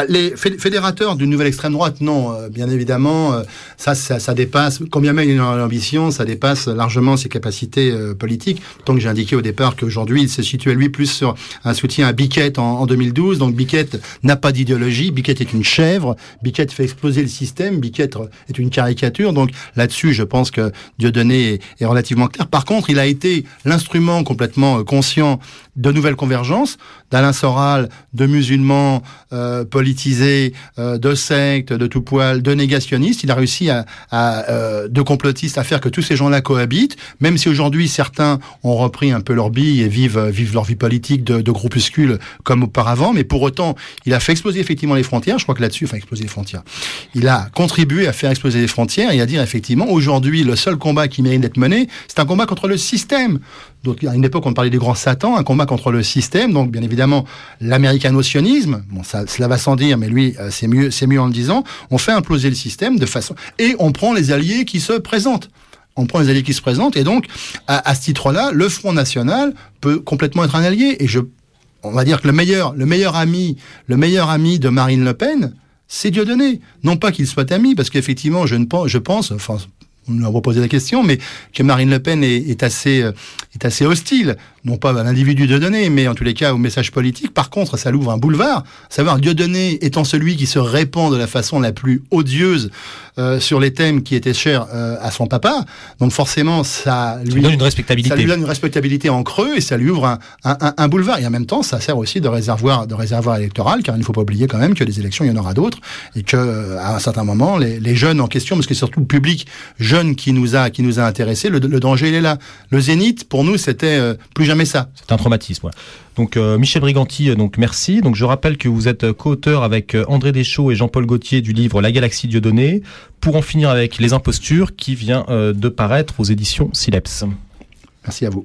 Les fédérateurs d'une nouvelle extrême droite, non, bien évidemment, ça dépasse, combien même il a l'ambition, ça dépasse largement ses capacités politiques. Tant que j'ai indiqué au départ qu'aujourd'hui, il se situait lui plus sur un soutien à Biquet en 2012. Donc Biquet n'a pas d'idéologie, Biquet est une chèvre, Biquet fait exploser le système, Biquet est une caricature. Donc là-dessus, je pense que Dieudonné est relativement clair. Par contre, il a été l'instrument complètement conscient de nouvelles convergences, d'Alain Soral, de musulmans politisés, de sectes, de tout poil, de négationnistes. Il a réussi de complotistes à faire que tous ces gens-là cohabitent, même si aujourd'hui certains ont repris un peu leur bille et vivent leur vie politique de groupuscules comme auparavant, mais pour autant, il a fait exploser effectivement les frontières. Je crois que là-dessus, exploser les frontières. Il a contribué à faire exploser les frontières et à dire effectivement, aujourd'hui, le seul combat qui mérite d'être mené, c'est un combat contre le système. Donc, à une époque, on parlait des grands satans, un combat contre le système. Donc, bien évidemment, l'américano-sionisme, bon, cela va sans dire, mais lui, c'est mieux en le disant. On fait imploser le système de façon, et on prend les alliés qui se présentent. Et donc, à ce titre-là, le Front National peut complètement être un allié. Et on va dire que le meilleur ami de Marine Le Pen, c'est Dieudonné. Non pas qu'il soit ami, parce qu'effectivement, je pense, on nous a posé la question, mais que Marine Le Pen est assez hostile, non pas à l'individu Dieudonné, mais en tous les cas au message politique. Par contre, ça l'ouvre un boulevard. Savoir Dieudonné étant celui qui se répand de la façon la plus odieuse sur les thèmes qui étaient chers à son papa. Donc forcément, ça lui donne une respectabilité. Ça lui donne une respectabilité en creux et ça lui ouvre un boulevard. Et en même temps, ça sert aussi de réservoir électoral, car il ne faut pas oublier quand même que les élections, il y en aura d'autres, et que à un certain moment, les jeunes en question, parce que c'est surtout le public jeune qui nous a intéressés, le danger il est là. Le zénith, pour nous, c'était plus jamais ça. C'est un traumatisme. Voilà. Donc Michel Briganti, donc merci. Donc je rappelle que vous êtes co-auteur avec André Deschaux et Jean-Paul Gaultier du livre La Galaxie Dieudonné, pour en finir avec Les Impostures, qui vient de paraître aux éditions Sileps. Merci à vous.